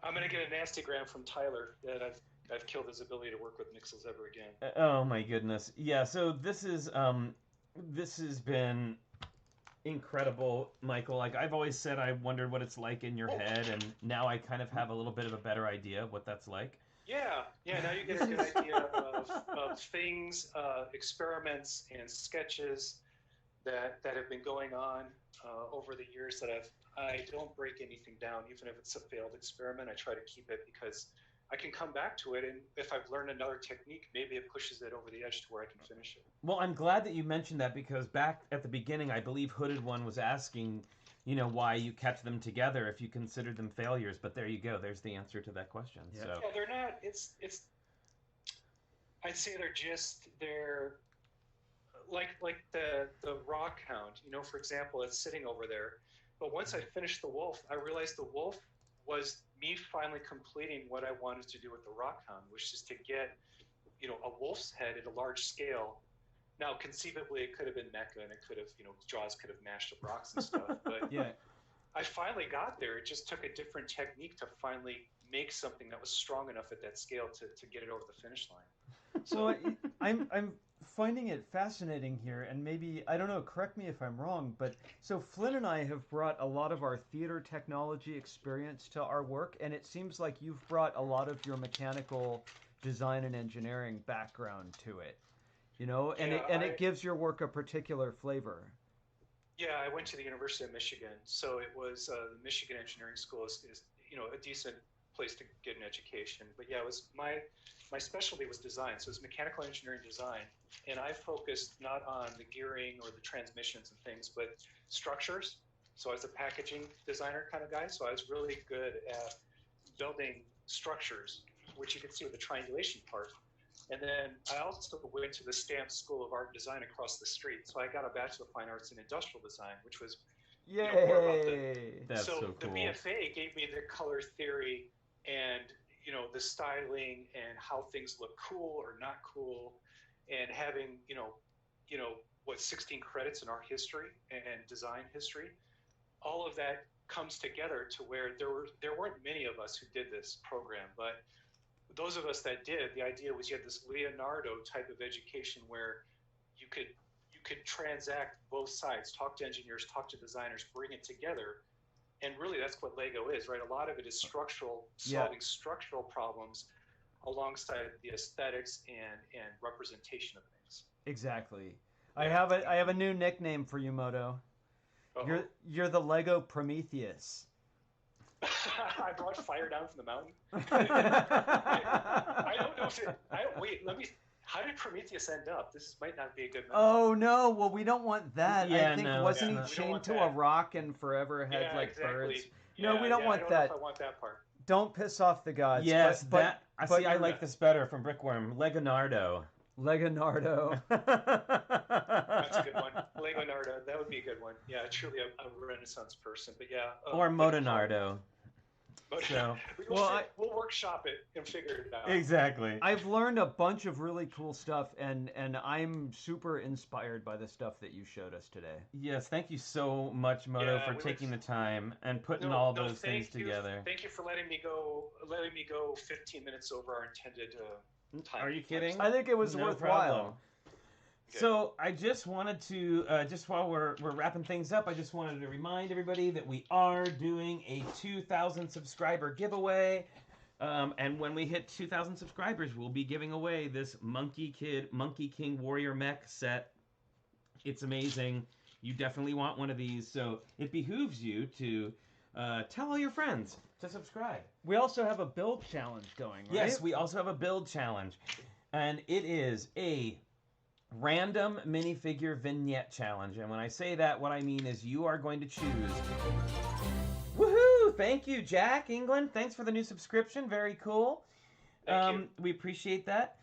I'm gonna get a nastygram from Tyler that I've killed his ability to work with Mixels ever again. Oh my goodness. Yeah, so this has been incredible, Michael. Like, I've always said I wondered what it's like in your head, and now I kind of have a little bit of a better idea of what that's like. Yeah, now you get a good idea of things, experiments, and sketches that have been going on over the years that I don't break anything down, even if it's a failed experiment. I try to keep it because I can come back to it, and if I've learned another technique, maybe it pushes it over the edge to where I can finish it. Well, I'm glad that you mentioned that, because back at the beginning, I believe Hooded One was asking, why you kept them together if you considered them failures. But there you go. There's the answer to that question. Yeah. So. Yeah, they're not. I'd say they're like the Rock Hound, you know, for example, it's sitting over there. But once I finished the wolf, I realized the wolf was me finally completing what I wanted to do with the Rock Hound, which is to get, you know, a wolf's head at a large scale. Now, conceivably, it could have been mecha, and it could have, you know, Jaws could have mashed up rocks and stuff. But Yeah. I finally got there. It just took a different technique to finally make something that was strong enough at that scale to get it over the finish line. So I'm finding it fascinating here, and maybe, I don't know, correct me if I'm wrong, but so Flynn and I have brought a lot of our theater technology experience to our work, and it seems like you've brought a lot of your mechanical design and engineering background to it, you know, and it gives your work a particular flavor. Yeah, I went to the University of Michigan, so it was the Michigan Engineering School is you know, a decent place to get an education. But yeah, it was my specialty was design, so it's mechanical engineering design, and I focused not on the gearing or the transmissions and things, but structures. So I was a packaging designer kind of guy, so I was really good at building structures, which you can see with the triangulation part. And then I also went to the Stamp School of Art and Design across the street. So I got a Bachelor of Fine Arts in Industrial Design, which was Yay! you know, more about the, That's so cool. The BFA gave me the color theory and, you know, the styling and how things look cool or not cool, and having, you know, what, 16 credits in art history and design history. All of that comes together to where there weren't many of us who did this program, but those of us that did, the idea was you had this Leonardo type of education where you could transact both sides, talk to engineers, talk to designers, bring it together. And really that's what Lego is, right? A lot of it is solving structural problems alongside the aesthetics and representation of things. Exactly. Yeah. I have a new nickname for you, Moto. Uh-oh. You're the Lego Prometheus. I brought fire down from the mountain. I don't know if it. Wait. How did Prometheus end up? This might not be a good. Oh no! Well, we don't want that. Yeah, I think no, wasn't he we don't chained want to that. a rock and forever had Yeah, like exactly. birds? Yeah, No, we don't want I don't that. know if I want that part. Don't piss off the gods. Yes, but I you're- like this better from Brickworm. Legonardo. Legonardo. That's a good one. Leonardo. That would be a good one. Yeah, truly a Renaissance person. But yeah. Or Motonardo. So, we'll workshop it and figure it out. Exactly. I've learned a bunch of really cool stuff, and I'm super inspired by the stuff that you showed us today. Yes, thank you so much, Moto, for taking the time and putting all those things together. Thank you for letting me go 15 minutes over our intended time. Are you kidding? I think it was No worthwhile. problem. So I just wanted to, just while we're wrapping things up, I just wanted to remind everybody that we are doing a 2,000 subscriber giveaway. And when we hit 2,000 subscribers, we'll be giving away this Monkey King Warrior Mech set. It's amazing. You definitely want one of these. So it behooves you to tell all your friends to subscribe. We also have a build challenge going, right? Yes, we also have a build challenge. And it is a random minifigure vignette challenge. And when I say that, what I mean is you are going to choose. Woohoo! Thank you, Jack England. Thanks for the new subscription. Very cool. Thank you. We appreciate that.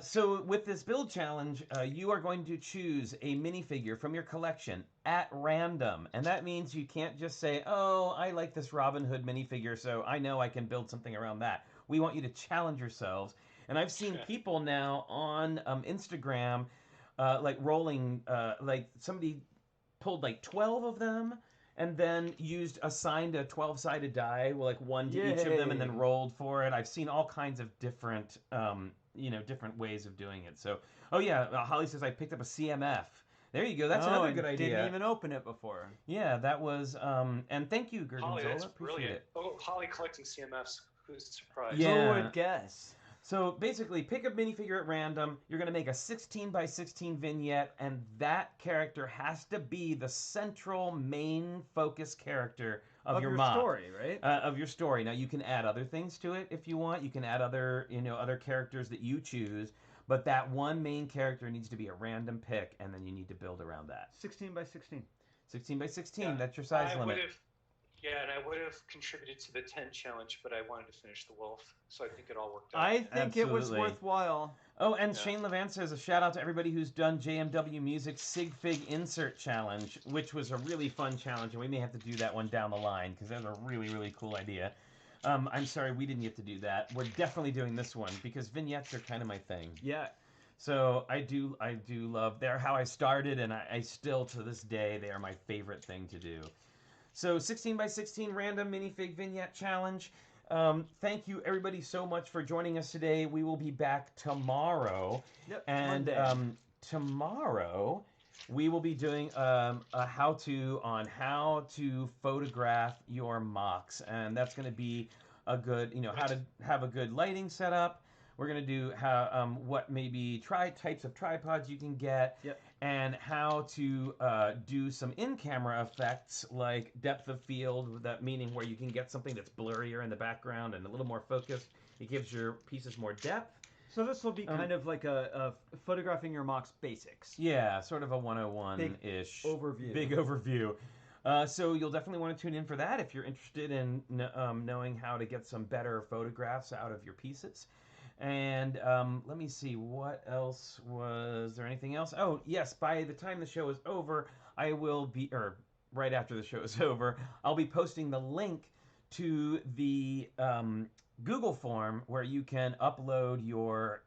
So with this build challenge, you are going to choose a minifigure from your collection at random. And that means you can't just say, oh, I like this Robin Hood minifigure, so I know I can build something around that. We want you to challenge yourselves. And I've seen people now on Instagram, like rolling, like somebody pulled like 12 of them and then assigned a 12-sided die, like one to each of them, and then rolled for it. I've seen all kinds of different, different ways of doing it. So, oh yeah, Holly says I picked up a CMF. There you go. That's another good idea. Didn't even open it before. Yeah, that was, and thank you, Holly, Gorgonzola. that's Appreciate brilliant. it. Oh, Holly collecting CMFs. Who's surprised? Yeah. Who would guess? So basically, pick a minifigure at random. You're going to make a 16 by 16 vignette, and that character has to be the central main focus character of your MOC. story, right? Of your story. Now, you can add other things to it if you want. You can add other characters that you choose. But that one main character needs to be a random pick, and then you need to build around that. 16 by 16. 16 by 16, Yeah. that's your size limit. Yeah, and I would have contributed to the 10 challenge, but I wanted to finish the wolf, so I think it all worked out. I think it was Absolutely. worthwhile. Oh, and Shane Levant says a shout out to everybody who's done JMW Music's Sig Fig Insert Challenge, which was a really fun challenge, and we may have to do that one down the line because that's a really, really cool idea. I'm sorry we didn't get to do that. We're definitely doing this one because vignettes are kind of my thing. Yeah. So I do love. They're how I started, and I still to this day they are my favorite thing to do. So 16 by 16 random minifig vignette challenge. Thank you everybody so much for joining us today. We will be back tomorrow. Yep. And Monday. tomorrow we will be doing a how-to on how to photograph your MOCs, and that's going to be a good, how to have a good lighting setup. We're going to do how what maybe types of tripods you can get, Yep. and how to do some in-camera effects like depth of field, that meaning where you can get something that's blurrier in the background and a little more focused. It gives your pieces more depth. So this will be kind of like a photographing your MOCs basics. Yeah, sort of a 101-ish. Big overview. So you'll definitely want to tune in for that if you're interested in knowing how to get some better photographs out of your pieces. And let me see, what else was there? Anything else? Oh, yes, by the time the show is over, I will be, or right after the show is over, I'll be posting the link to the Google form where you can upload your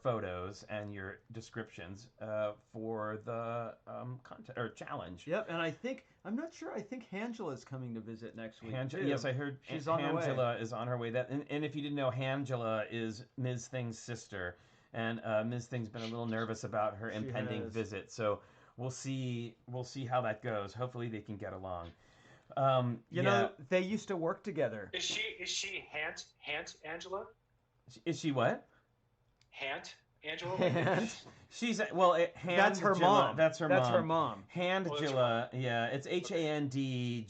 photos and your descriptions for the content or challenge. Yep, and I'm not sure. I think Angela's coming to visit next week. Yes, I heard she's on her way. Angela is on her way. And if you didn't know, Angela is Ms. Thing's sister, and Ms. Thing's been a little nervous about her impending visit. So we'll see how that goes. Hopefully they can get along. You know, they used to work together. Is she Hant Angela? Is she what? Hant Angela? She's That's her mom. That's her mom. Handgela. Yeah, it's Handgela.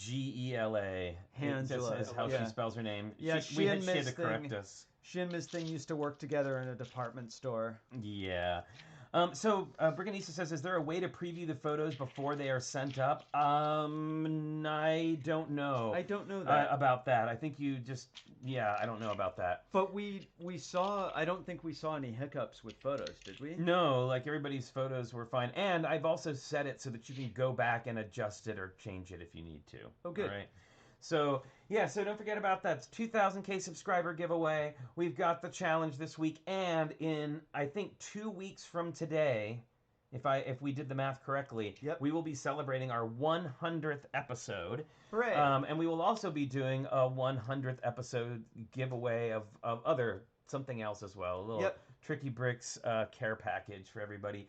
Handgela is how she spells her name. Yeah, she had to correct us. She and Ms. Thing used to work together in a department store. Yeah. So Briganisa says, is there a way to preview the photos before they are sent up? I don't know. I don't know that. About that. I think you just, I don't know about that. But we saw, I don't think we saw any hiccups with photos, did we? No, like everybody's photos were fine. And I've also set it so that you can go back and adjust it or change it if you need to. Oh, good. All right. So, so don't forget about that. It's 2,000K subscriber giveaway. We've got the challenge this week, and in, I think, 2 weeks from today, if we did the math correctly, we will be celebrating our 100th episode. Hooray! And we will also be doing a 100th episode giveaway of something else as well. A little TrickyBricks care package for everybody.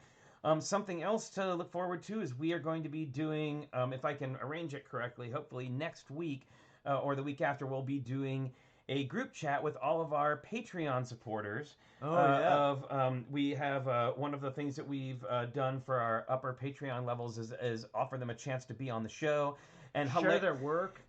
Something else to look forward to is we are going to be doing, if I can arrange it correctly, hopefully next week or the week after, we'll be doing a group chat with all of our Patreon supporters. We have one of the things that we've done for our upper Patreon levels is offer them a chance to be on the show. And share their work.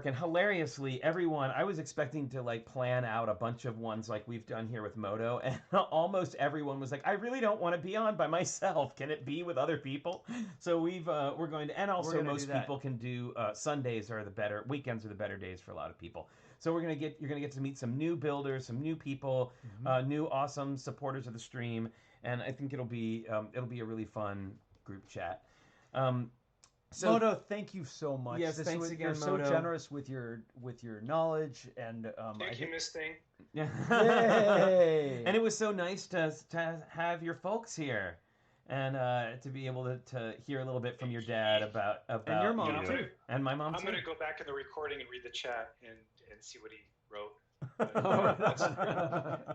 And hilariously, everyone, I was expecting to plan out a bunch of ones like we've done here with Moto, and almost everyone was like, I really don't want to be on by myself. Can it be with other people? So we're going to, and also most people can do Sundays are the better, weekends are the better days for a lot of people. So you're going to get to meet some new builders, some new people, new awesome supporters of the stream, and I think it'll be a really fun group chat. So, Moto, thank you so much. Yes, thanks again, You're Moto. so generous with your knowledge and thank you, Miss Thing. Yay! And it was so nice to have your folks here and to be able to hear a little bit from your dad about and your mom too, and my mom too. I'm going to go back in the recording and read the chat and see what he wrote.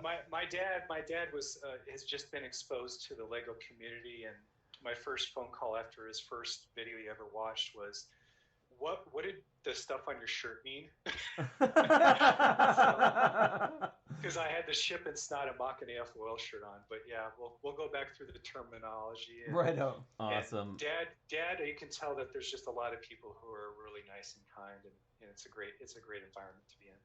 My dad has just been exposed to the Lego community, and my first phone call after his first video he ever watched was, what did the stuff on your shirt mean? Because I had the Ship and Snot and Mock and AF Oil shirt on. But yeah, we'll go back through the terminology. Right on. Awesome. Dad, you can tell that there's just a lot of people who are really nice and kind, and it's a great environment to be in.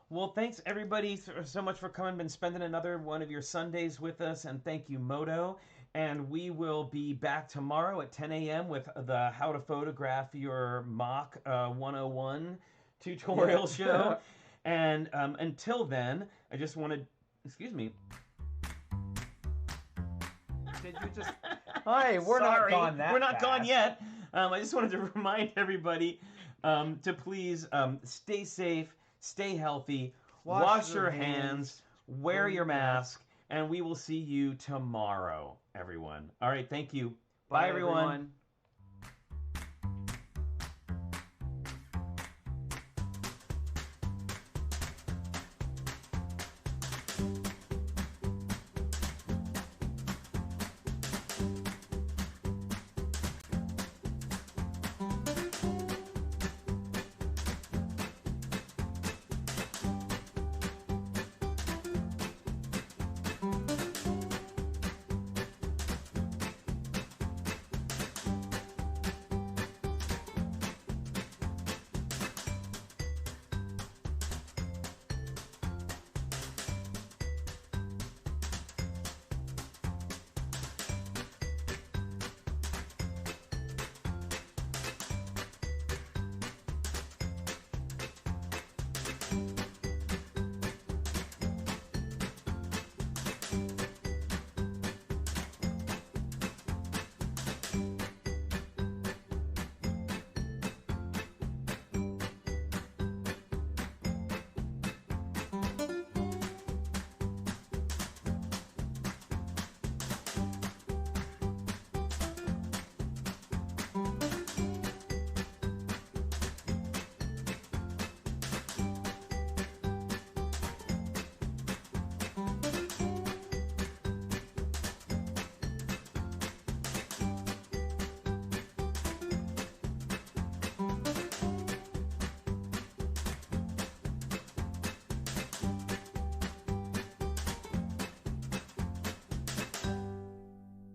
Well, thanks everybody so much for coming and spending another one of your Sundays with us, and thank you, Moto. And we will be back tomorrow at 10 a.m. with the How to Photograph Your MOC 101 tutorial show. And until then, I just wanted, excuse me. Did you just... Hi, we're not gone that We're not fast. gone yet. I just wanted to remind everybody to please stay safe, stay healthy, wash your hands, wear your mask, and we will see you tomorrow, everyone. All right, thank you. Bye everyone.